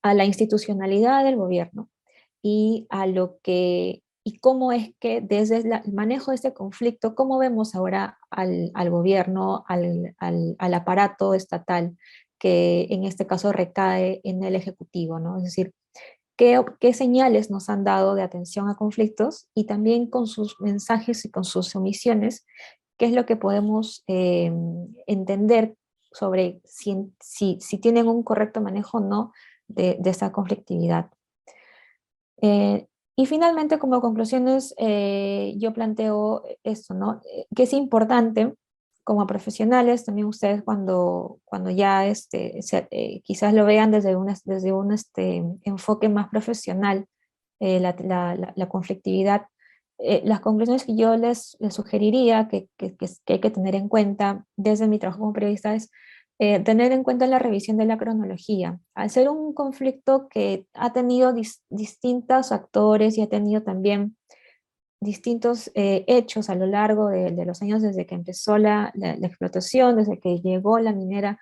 a la institucionalidad del gobierno y a lo que, y cómo es que desde el manejo de este conflicto, cómo vemos ahora al gobierno, al aparato estatal, que en este caso recae en el Ejecutivo, ¿no? Es decir, qué señales nos han dado de atención a conflictos y también con sus mensajes y con sus omisiones, qué es lo que podemos entender sobre si tienen un correcto manejo o no de esta conflictividad. Y finalmente, como conclusiones, yo planteo esto, ¿no? Que es importante como profesionales, también ustedes cuando ya quizás lo vean desde un enfoque más profesional, la conflictividad, las conclusiones que yo les sugeriría que hay que tener en cuenta desde mi trabajo como periodista es tener en cuenta la revisión de la cronología. Al ser un conflicto que ha tenido distintos actores y ha tenido también distintos hechos a lo largo de los años desde que empezó la explotación, desde que llegó la minera,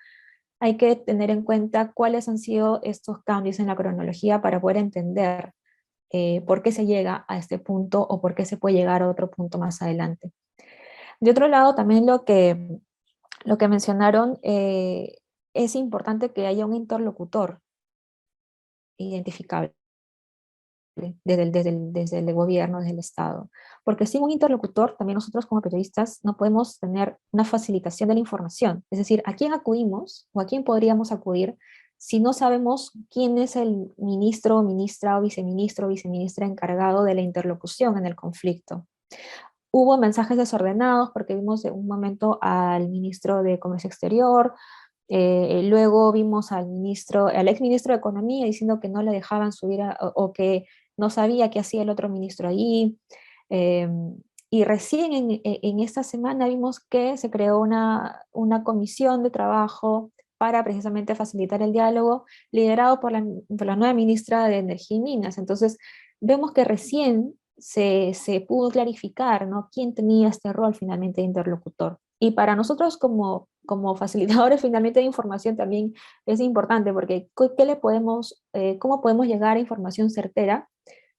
hay que tener en cuenta cuáles han sido estos cambios en la cronología para poder entender por qué se llega a este punto o por qué se puede llegar a otro punto más adelante. De otro lado, también lo que mencionaron, es importante que haya un interlocutor identificable desde el gobierno, desde el Estado. Porque sin un interlocutor, también nosotros como periodistas no podemos tener una facilitación de la información. Es decir, ¿a quién acudimos o a quién podríamos acudir si no sabemos quién es el ministro, ministra o viceministra encargado de la interlocución en el conflicto? Hubo mensajes desordenados porque vimos de un momento al ministro de Comercio Exterior, luego vimos al ex ministro de Economía diciendo que no le dejaban subir o que no sabía qué hacía el otro ministro allí. Y recién en esta semana vimos que se creó una comisión de trabajo para precisamente facilitar el diálogo, liderado por la nueva ministra de Energía y Minas. Entonces, vemos que recién se pudo clarificar, ¿no?, quién tenía este rol finalmente de interlocutor. Y para nosotros como facilitadores finalmente de información también es importante, porque ¿cómo podemos llegar a información certera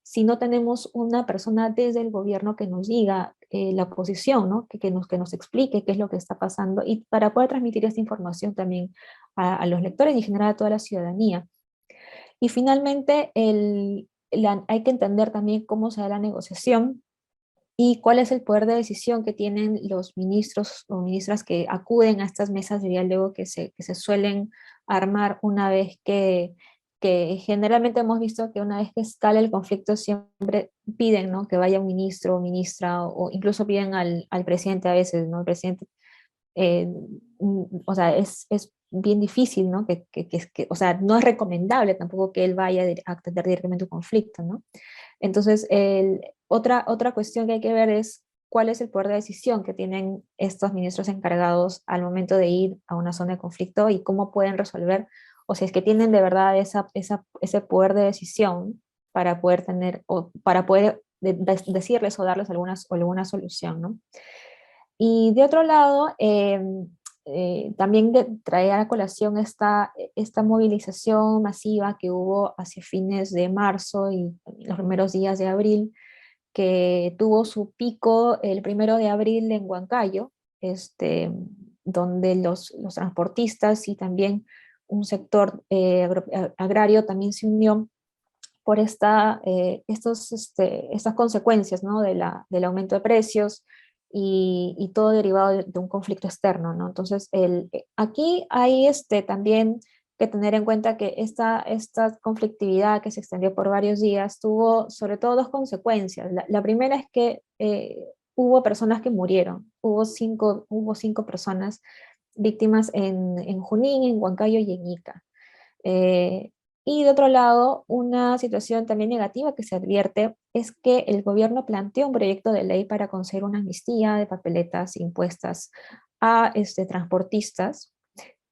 si no tenemos una persona desde el gobierno que nos diga la posición, ¿no?, que nos explique qué es lo que está pasando, y para poder transmitir esta información también a los lectores y en general a toda la ciudadanía? Y finalmente, hay que entender también cómo se da la negociación y cuál es el poder de decisión que tienen los ministros o ministras que acuden a estas mesas de diálogo que se suelen armar una vez que generalmente hemos visto que una vez que escala el conflicto siempre piden, ¿no?, que vaya un ministro o ministra o incluso piden al presidente a veces, ¿no? El presidente, o sea, es bien difícil, ¿no? O sea, no es recomendable tampoco que él vaya a atender directamente un conflicto, ¿no? Entonces, otra cuestión que hay que ver es cuál es el poder de decisión que tienen estos ministros encargados al momento de ir a una zona de conflicto y cómo pueden resolver, o si es que tienen de verdad ese poder de decisión para poder tener, o para poder decirles o darles alguna solución, ¿no? Y de otro lado, también traer a colación esta movilización masiva que hubo hacia fines de marzo y los primeros días de abril, que tuvo su pico el 1 de abril en Huancayo, donde los transportistas y también un sector agrario también se unió por estas consecuencias, ¿no? Del aumento de precios y todo derivado de un conflicto externo, ¿no? Entonces, aquí hay también que tener en cuenta que esta conflictividad que se extendió por varios días tuvo sobre todo dos consecuencias. La primera es que hubo personas que murieron, hubo cinco personas víctimas en Junín, en Huancayo y en Ica. Y de otro lado, una situación también negativa que se advierte es que el gobierno planteó un proyecto de ley para conceder una amnistía de papeletas impuestas a transportistas,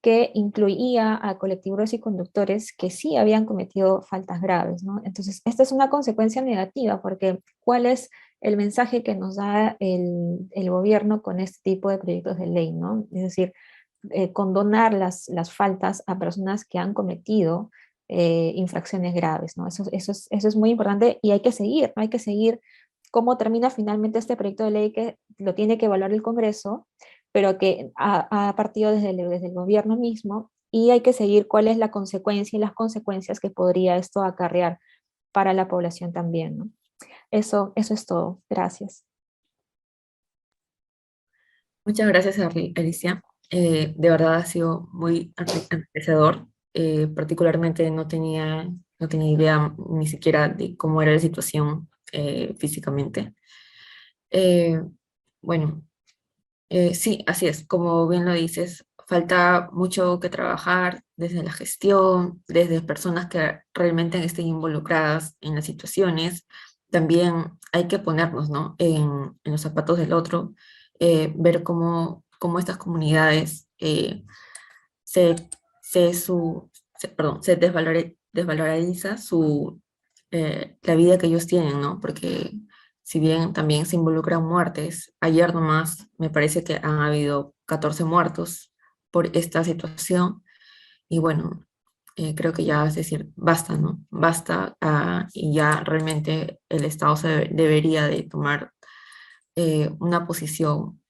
que incluía a colectivos y conductores que sí habían cometido faltas graves, ¿no? Entonces, esta es una consecuencia negativa, porque ¿cuál es el mensaje que nos da el gobierno con este tipo de proyectos de ley, ¿no? Es decir, condonar las faltas a personas que han cometido infracciones graves, ¿no? Eso es muy importante y hay que seguir, ¿no? Hay que seguir cómo termina finalmente este proyecto de ley, que lo tiene que evaluar el Congreso, pero que ha partido desde el gobierno mismo, y hay que seguir cuál es la consecuencia y las consecuencias que podría esto acarrear para la población también, ¿no? Eso es todo. Gracias. Muchas gracias, Alicia. De verdad ha sido muy enriquecedor. Particularmente no tenía idea ni siquiera de cómo era la situación físicamente. Eh, bueno, sí, así es. Como bien lo dices, falta mucho que trabajar desde la gestión, desde personas que realmente estén involucradas en las situaciones. También hay que ponernos, ¿no? en los zapatos del otro, ver cómo estas comunidades se, perdón, se desvaloriza la vida que ellos tienen, ¿no? Porque si bien también se involucran muertes, ayer nomás me parece que han habido 14 muertos por esta situación, y bueno, creo que ya es decir, basta, ¿no? Basta, y ya realmente el Estado debería de tomar una posición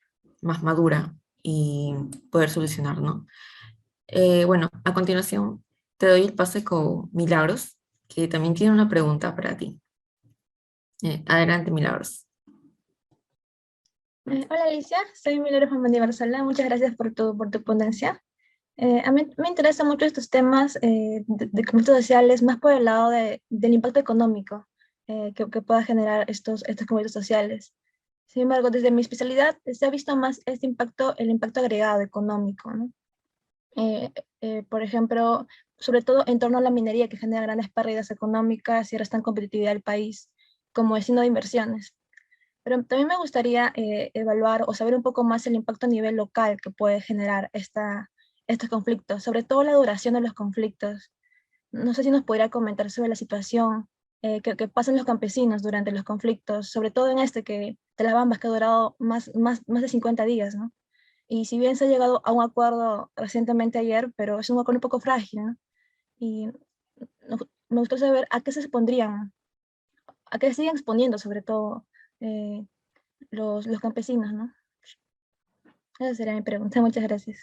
más madura y poder solucionar, ¿no? Bueno, a continuación te doy el pase con Milagros, que también tiene una pregunta para ti. Adelante, Milagros. Hola Alicia, soy Milagros Juan de Barcelona. Muchas gracias por tu ponencia. A mí me interesan mucho estos temas de conflictos sociales, más por el lado del impacto económico que pueda generar estos conflictos sociales. Sin embargo, desde mi especialidad se ha visto más el impacto agregado económico, ¿no? Por ejemplo, sobre todo en torno a la minería, que genera grandes pérdidas económicas y restan competitividad al país como destino de inversiones. Pero también me gustaría evaluar o saber un poco más el impacto a nivel local que puede generar estos conflictos, sobre todo la duración de los conflictos. No sé si nos podría comentar sobre la situación que pasan los campesinos durante los conflictos, sobre todo en de las Bambas, que ha durado más de 50 días, ¿no? Y si bien se ha llegado a un acuerdo recientemente ayer, pero es un acuerdo un poco frágil, ¿no? Y me gustaría saber a qué se expondrían, a qué se siguen exponiendo sobre todo eh, los campesinos, ¿no? Esa sería mi pregunta. Muchas gracias.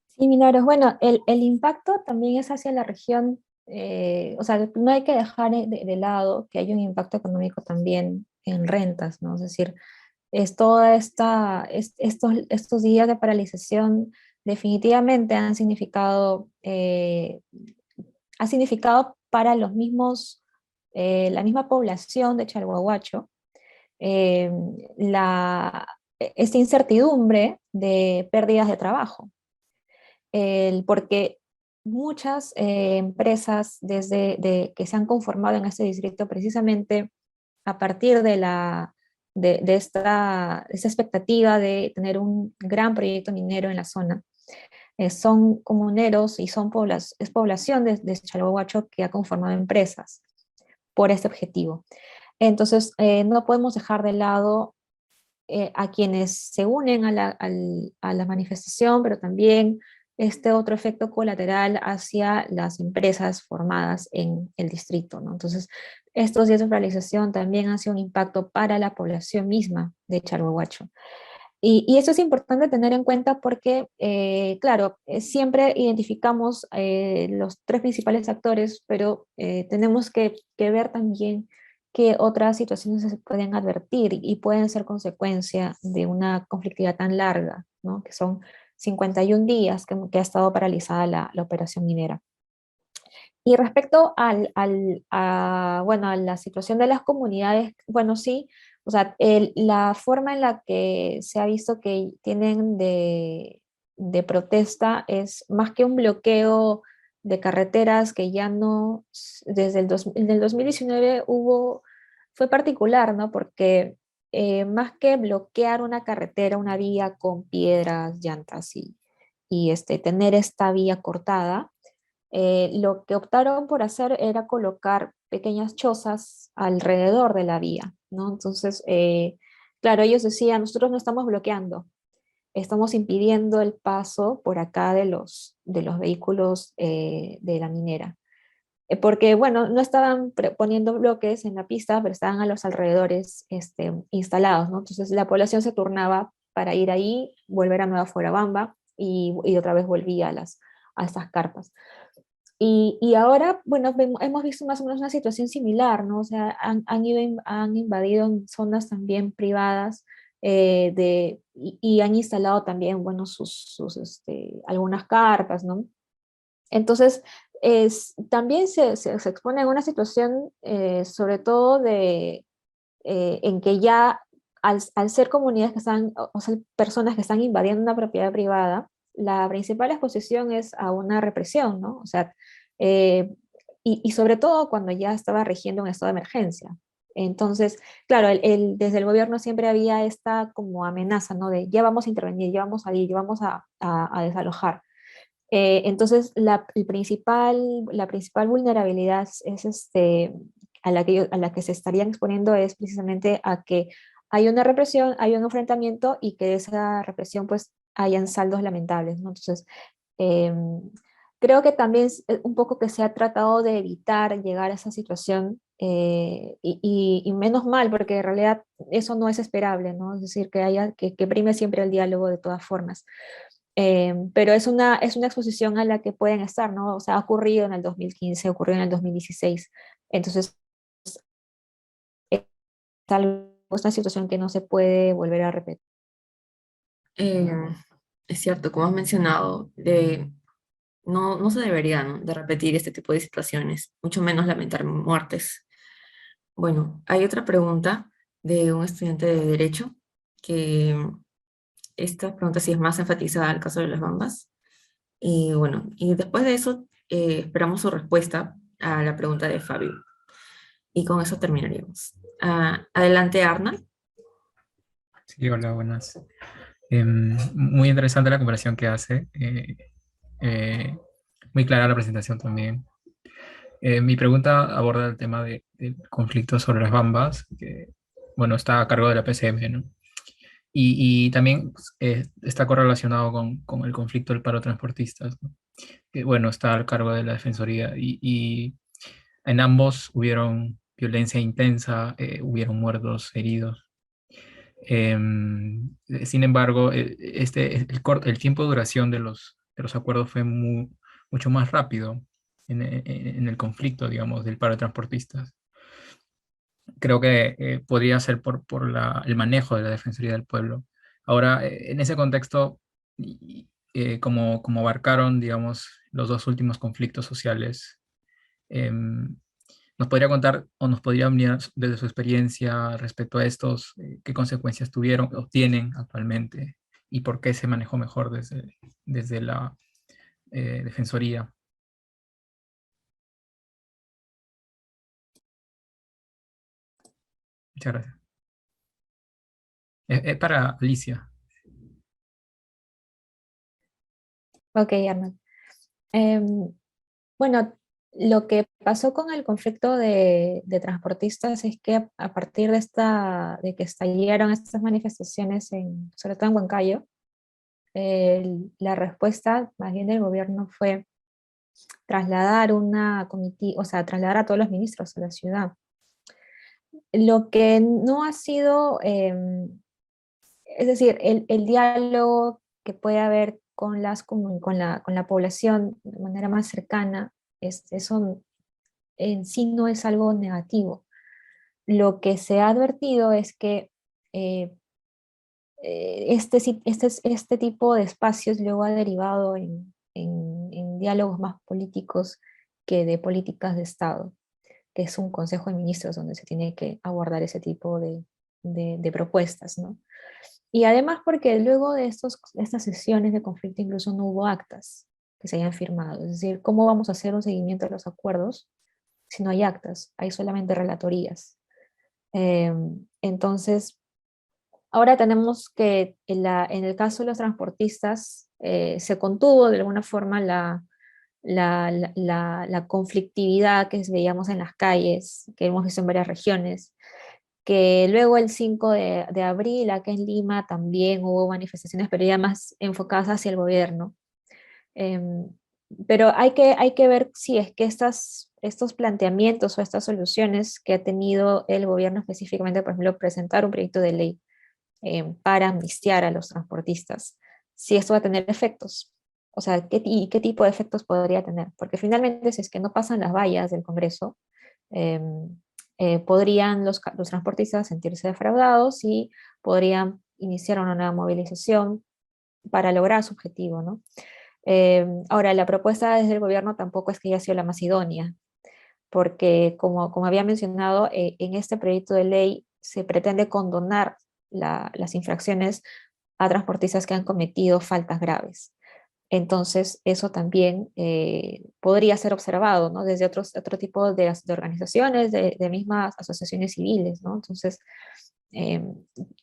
Sí, Milagros. Bueno, el impacto también es hacia la región, o sea, no hay que dejar de lado que hay un impacto económico también en rentas, ¿no? Es decir, estos días de paralización definitivamente ha significado para la misma población de Chalhuahuacho, eh, esta incertidumbre de pérdidas de trabajo. Porque muchas empresas que se han conformado en este distrito precisamente a partir de esta expectativa de tener un gran proyecto minero en la zona. Son comuneros y es población de Chalhuahuacho que ha conformado empresas por este objetivo. Entonces, no podemos dejar de lado a quienes se unen a la manifestación, pero también este otro efecto colateral hacia las empresas formadas en el distrito, ¿no? Entonces, estos días de paralización también han sido un impacto para la población misma de Chalhuahuacho. Y eso es importante tener en cuenta porque, claro, siempre identificamos los tres principales actores, pero tenemos que ver también qué otras situaciones se pueden advertir y pueden ser consecuencia de una conflictividad tan larga, ¿no? Que son 51 días que ha estado paralizada la operación minera. Y respecto bueno, a la situación de las comunidades, bueno, sí, o sea, la forma en la que se ha visto que tienen de protesta es más que un bloqueo de carreteras que ya no, desde en el 2019 fue particular, ¿no? Porque más que bloquear una carretera, una vía con piedras, llantas y tener esta vía cortada, lo que optaron por hacer era colocar pequeñas chozas alrededor de la vía, ¿no? Entonces, claro, ellos decían, nosotros no estamos bloqueando, estamos impidiendo el paso por acá de los vehículos de la minera. Porque, bueno, no estaban poniendo bloques en la pista, pero estaban a los alrededores instalados, ¿no? Entonces la población se turnaba para ir ahí, volver a Nueva Fuerabamba y otra vez volvía a estas carpas. Y ahora, bueno, hemos visto más o menos una situación similar, ¿no? O sea, han invadido en zonas también privadas y han instalado también, bueno, algunas carpas, ¿no? Entonces, también se expone a una situación, sobre todo en que ya al ser comunidades que están, o sea, personas que están invadiendo una propiedad privada, la principal exposición es a una represión, ¿no? O sea, eh, y sobre todo cuando ya estaba rigiendo un estado de emergencia. Entonces, claro, desde el gobierno siempre había esta como amenaza, ¿no? De ya vamos a intervenir, ya vamos a ir, ya vamos a desalojar. Entonces, la principal vulnerabilidad a la que se estarían exponiendo es precisamente a que hay una represión, hay un enfrentamiento y que de esa represión pues hayan saldos lamentables, ¿no? Entonces, creo que también es un poco que se ha tratado de evitar llegar a esa situación y menos mal, porque en realidad eso no es esperable, ¿no? Es decir, que prime siempre el diálogo de todas formas. Pero es una exposición a la que pueden estar, ¿no? O sea, ha ocurrido en el 2015, ocurrió en el 2016. Entonces, es tal vez una situación que no se puede volver a repetir. Eh, es cierto, como has mencionado, no se debería, ¿no?, de repetir este tipo de situaciones, mucho menos lamentar muertes. Bueno, hay otra pregunta de un estudiante de Derecho, que esta pregunta sí es más enfatizada al caso de las Bambas. Y bueno, y después de eso esperamos su respuesta a la pregunta de Fabio. Y con eso terminaríamos. Adelante, Arnold. Sí, hola, buenas. Muy interesante la comparación que hace. Eh, Muy clara la presentación también. Mi pregunta aborda el tema del conflicto sobre las Bambas, que, bueno, está a cargo de la PCM, ¿no? Y también pues, está correlacionado con el conflicto del paro de transportistas, ¿no? Que, bueno, está al cargo de la Defensoría. Y en ambos hubieron violencia intensa, hubieron muertos, heridos. Sin embargo, el tiempo de duración de los acuerdos fue mucho más rápido en el conflicto, digamos, del paro de transportistas. Creo que podría ser por el manejo de la Defensoría del Pueblo. Ahora, en ese contexto, como abarcaron, digamos, los dos últimos conflictos sociales, em, ¿nos podría contar o nos podría hablar desde su experiencia respecto a estos, qué consecuencias tuvieron o tienen actualmente y por qué se manejó mejor desde la Defensoría? Muchas gracias. Es para Alicia. Ok, Arnold. Bueno, lo que pasó con el conflicto de transportistas es que a partir de que estallaron estas manifestaciones, sobre todo en Huancayo, la respuesta más bien del gobierno fue trasladar una comitiva, o sea, trasladar a todos los ministros a la ciudad. Lo que no ha sido, es decir, el diálogo que puede haber con la población de manera más cercana, eso en sí no es algo negativo. Lo que se ha advertido es que eh, este tipo de espacios luego ha derivado en diálogos más políticos que de políticas de Estado, que es un consejo de ministros donde se tiene que abordar ese tipo de propuestas, ¿no? Y además porque luego de estas sesiones de conflicto incluso no hubo actas que se hayan firmado. Es decir, ¿cómo vamos a hacer un seguimiento de los acuerdos si no hay actas? Hay solamente relatorías. Entonces, ahora tenemos que en el caso de los transportistas se contuvo de alguna forma la conflictividad que veíamos en las calles, que hemos visto en varias regiones, que luego el 5 de abril acá en Lima también hubo manifestaciones, pero ya más enfocadas hacia el gobierno. Em, pero hay que ver si es que estos planteamientos o estas soluciones que ha tenido el gobierno específicamente, por ejemplo, presentar un proyecto de ley para amnistiar a los transportistas, si esto va a tener efectos. O sea, ¿y qué tipo de efectos podría tener? Porque finalmente, si es que no pasan las vallas del Congreso, podrían los transportistas sentirse defraudados y podrían iniciar una nueva movilización para lograr su objetivo, ¿no? Ahora, la propuesta desde el gobierno tampoco es que haya sido la más idónea, porque como había mencionado, en este proyecto de ley se pretende condonar las infracciones a transportistas que han cometido faltas graves. Entonces, eso también podría ser observado, ¿no? Desde otro tipo de organizaciones, de mismas asociaciones civiles, ¿no? Entonces, eh,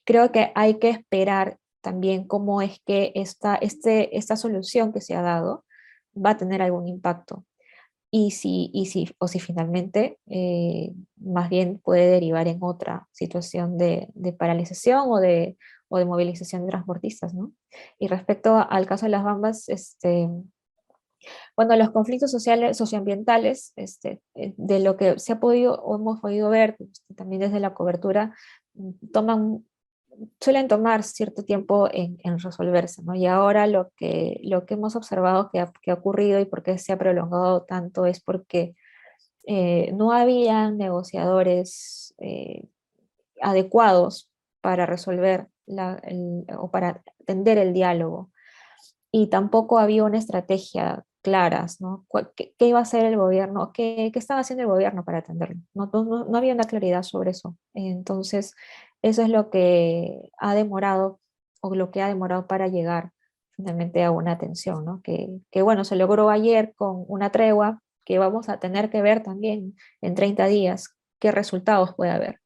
creo que hay que esperar también cómo es que esta solución que se ha dado va a tener algún impacto o si finalmente más bien puede derivar en otra situación de paralización o de movilización de transportistas, ¿no? Y respecto al caso de las Bambas, bueno, los conflictos sociales, socioambientales, de lo que se ha podido o hemos podido ver también desde la cobertura, toman suelen tomar cierto tiempo en resolverse, ¿no? Y ahora lo que hemos observado que ha ocurrido y por qué se ha prolongado tanto es porque no había negociadores adecuados para resolver o para atender el diálogo y tampoco había una estrategia claras, ¿no? ¿Qué iba a hacer el gobierno? ¿Qué estaba haciendo el gobierno para atenderlo? No había una claridad sobre eso. Entonces, eso es lo que ha demorado o lo que ha demorado para llegar finalmente a una atención, ¿no? Que bueno, se logró ayer con una tregua que vamos a tener que ver también en 30 días qué resultados puede haber,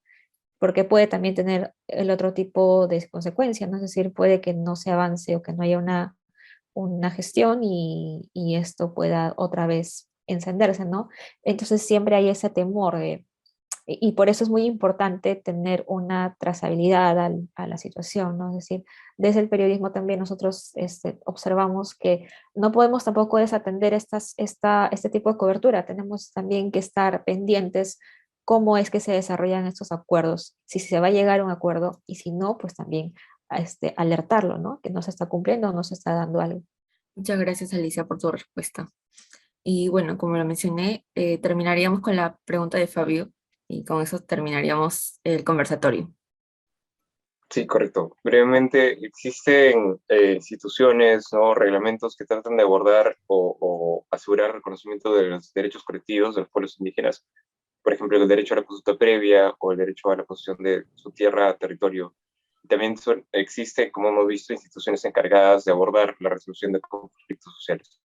porque puede también tener el otro tipo de consecuencias, ¿no? Es decir, puede que no se avance o que no haya una gestión y esto pueda otra vez encenderse, ¿no? Entonces siempre hay ese temor y por eso es muy importante tener una trazabilidad a la situación, ¿no? Es decir, desde el periodismo también nosotros observamos que no podemos tampoco desatender este tipo de cobertura, tenemos también que estar pendientes cómo es que se desarrollan estos acuerdos, si se va a llegar a un acuerdo y si no, pues también alertarlo, ¿no? Que no se está cumpliendo o no se está dando algo. Muchas gracias, Alicia, por tu respuesta. Y bueno, como lo mencioné, terminaríamos con la pregunta de Fabio y con eso terminaríamos el conversatorio. Sí, correcto. Brevemente, existen instituciones, ¿no? Reglamentos que tratan de abordar o asegurar el reconocimiento de los derechos colectivos de los pueblos indígenas. Por ejemplo, el derecho a la consulta previa o el derecho a la posesión de su tierra, territorio. También existen, como hemos visto, instituciones encargadas de abordar la resolución de conflictos sociales.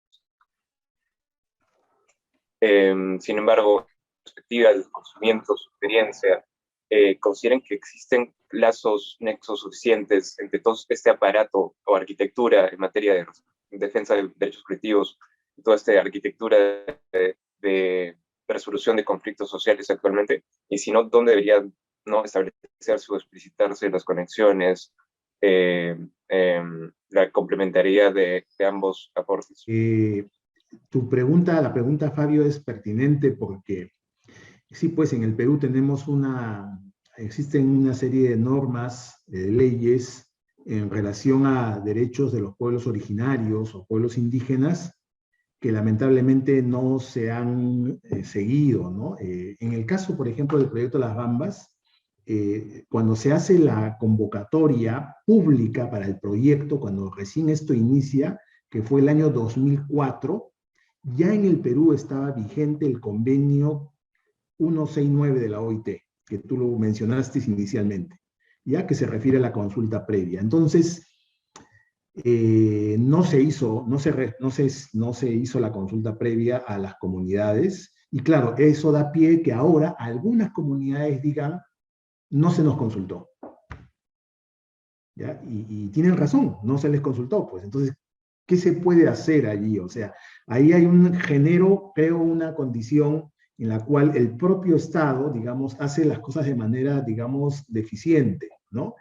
Sin embargo, perspectiva, el conocimiento, su experiencia, consideren que existen lazos, nexos suficientes entre todo este aparato o arquitectura en materia de defensa de derechos colectivos, toda esta arquitectura de resolución de conflictos sociales actualmente, y si no, ¿dónde deberían, no, establecerse o explicitarse las conexiones, la complementariedad de ambos aportes? La pregunta, Fabio, es pertinente porque sí, pues en el Perú existen una serie de normas, de leyes en relación a derechos de los pueblos originarios o pueblos indígenas que lamentablemente no se han seguido, ¿no? En el caso, por ejemplo, del proyecto Las Bambas, cuando se hace la convocatoria pública para el proyecto, cuando recién esto inicia, que fue el año 2004, ya en el Perú estaba vigente el convenio 169 de la OIT, que tú lo mencionaste inicialmente, ya que se refiere a la consulta previa. Entonces, no se hizo la consulta previa a las comunidades, y claro, eso da pie que ahora algunas comunidades digan, no se nos consultó. ¿Ya? Y tienen razón, no se les consultó, pues entonces, ¿qué se puede hacer allí? O sea, ahí hay creo, una condición en la cual el propio Estado, digamos, hace las cosas de manera, digamos, deficiente, ¿no?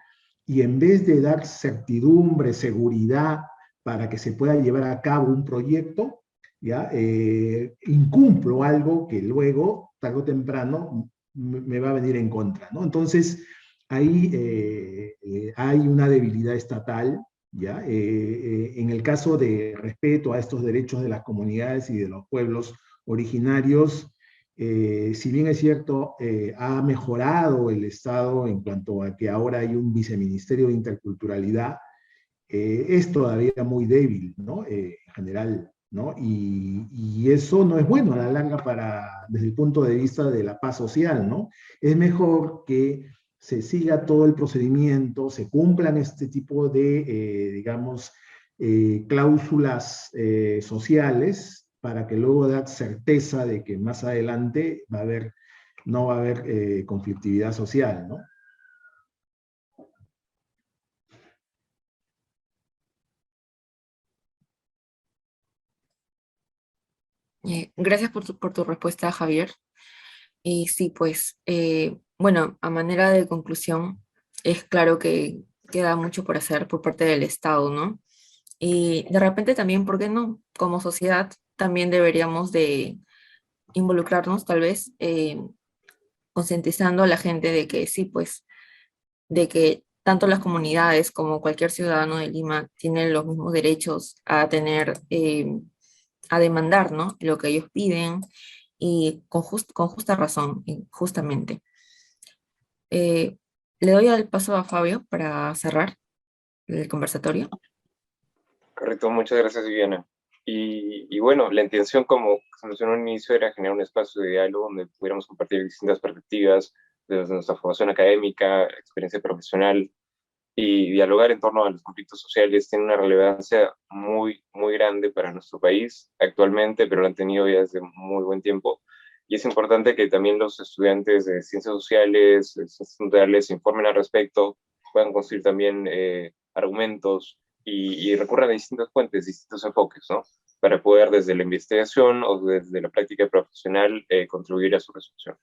Y en vez de dar certidumbre, seguridad, para que se pueda llevar a cabo un proyecto, ¿ya? Incumplo algo que luego, tarde o temprano, me va a venir en contra, ¿no? Entonces, ahí hay una debilidad estatal, ¿ya? En el caso de respeto a estos derechos de las comunidades y de los pueblos originarios, si bien es cierto, ha mejorado el Estado en cuanto a que ahora hay un viceministerio de interculturalidad, es todavía muy débil, ¿no? En general, ¿no? Y eso no es bueno a la larga desde el punto de vista de la paz social, ¿no? Es mejor que se siga todo el procedimiento, se cumplan este tipo de, digamos, cláusulas sociales, para que luego dé certeza de que más adelante no va a haber conflictividad social, ¿no? Gracias por tu respuesta, Javier. Y sí, pues, bueno, a manera de conclusión, es claro que queda mucho por hacer por parte del Estado, ¿no? Y de repente también, ¿por qué no? Como sociedad también deberíamos de involucrarnos, tal vez, concientizando a la gente de que sí, pues, de que tanto las comunidades como cualquier ciudadano de Lima tienen los mismos derechos a tener, a demandar, ¿no? Lo que ellos piden y con justa razón, y justamente. Eh, Le doy el paso a Fabio para cerrar el conversatorio. Correcto, muchas gracias, Viviana. Y bueno, la intención, como se mencionó al inicio, era generar un espacio de diálogo donde pudiéramos compartir distintas perspectivas desde nuestra formación académica, experiencia profesional, y dialogar en torno a los conflictos sociales tiene una relevancia muy, muy grande para nuestro país actualmente, pero lo han tenido ya desde muy buen tiempo. Y es importante que también los estudiantes de ciencias sociales, de ciencias naturales, se informen al respecto, puedan construir también argumentos y recurran a distintas fuentes, distintos enfoques, ¿no? Para poder desde la investigación o desde la práctica profesional contribuir a su resolución.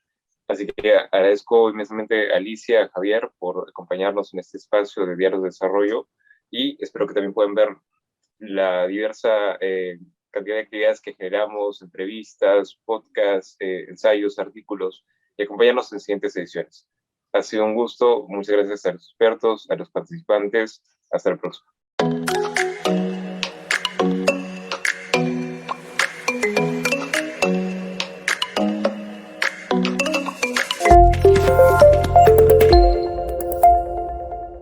Así que agradezco inmensamente a Alicia, a Javier, por acompañarnos en este espacio de diálogo de desarrollo, y espero que también puedan ver la diversa cantidad de actividades que generamos, entrevistas, podcasts, ensayos, artículos, y acompañarnos en siguientes ediciones. Ha sido un gusto, muchas gracias a los expertos, a los participantes, hasta la próxima.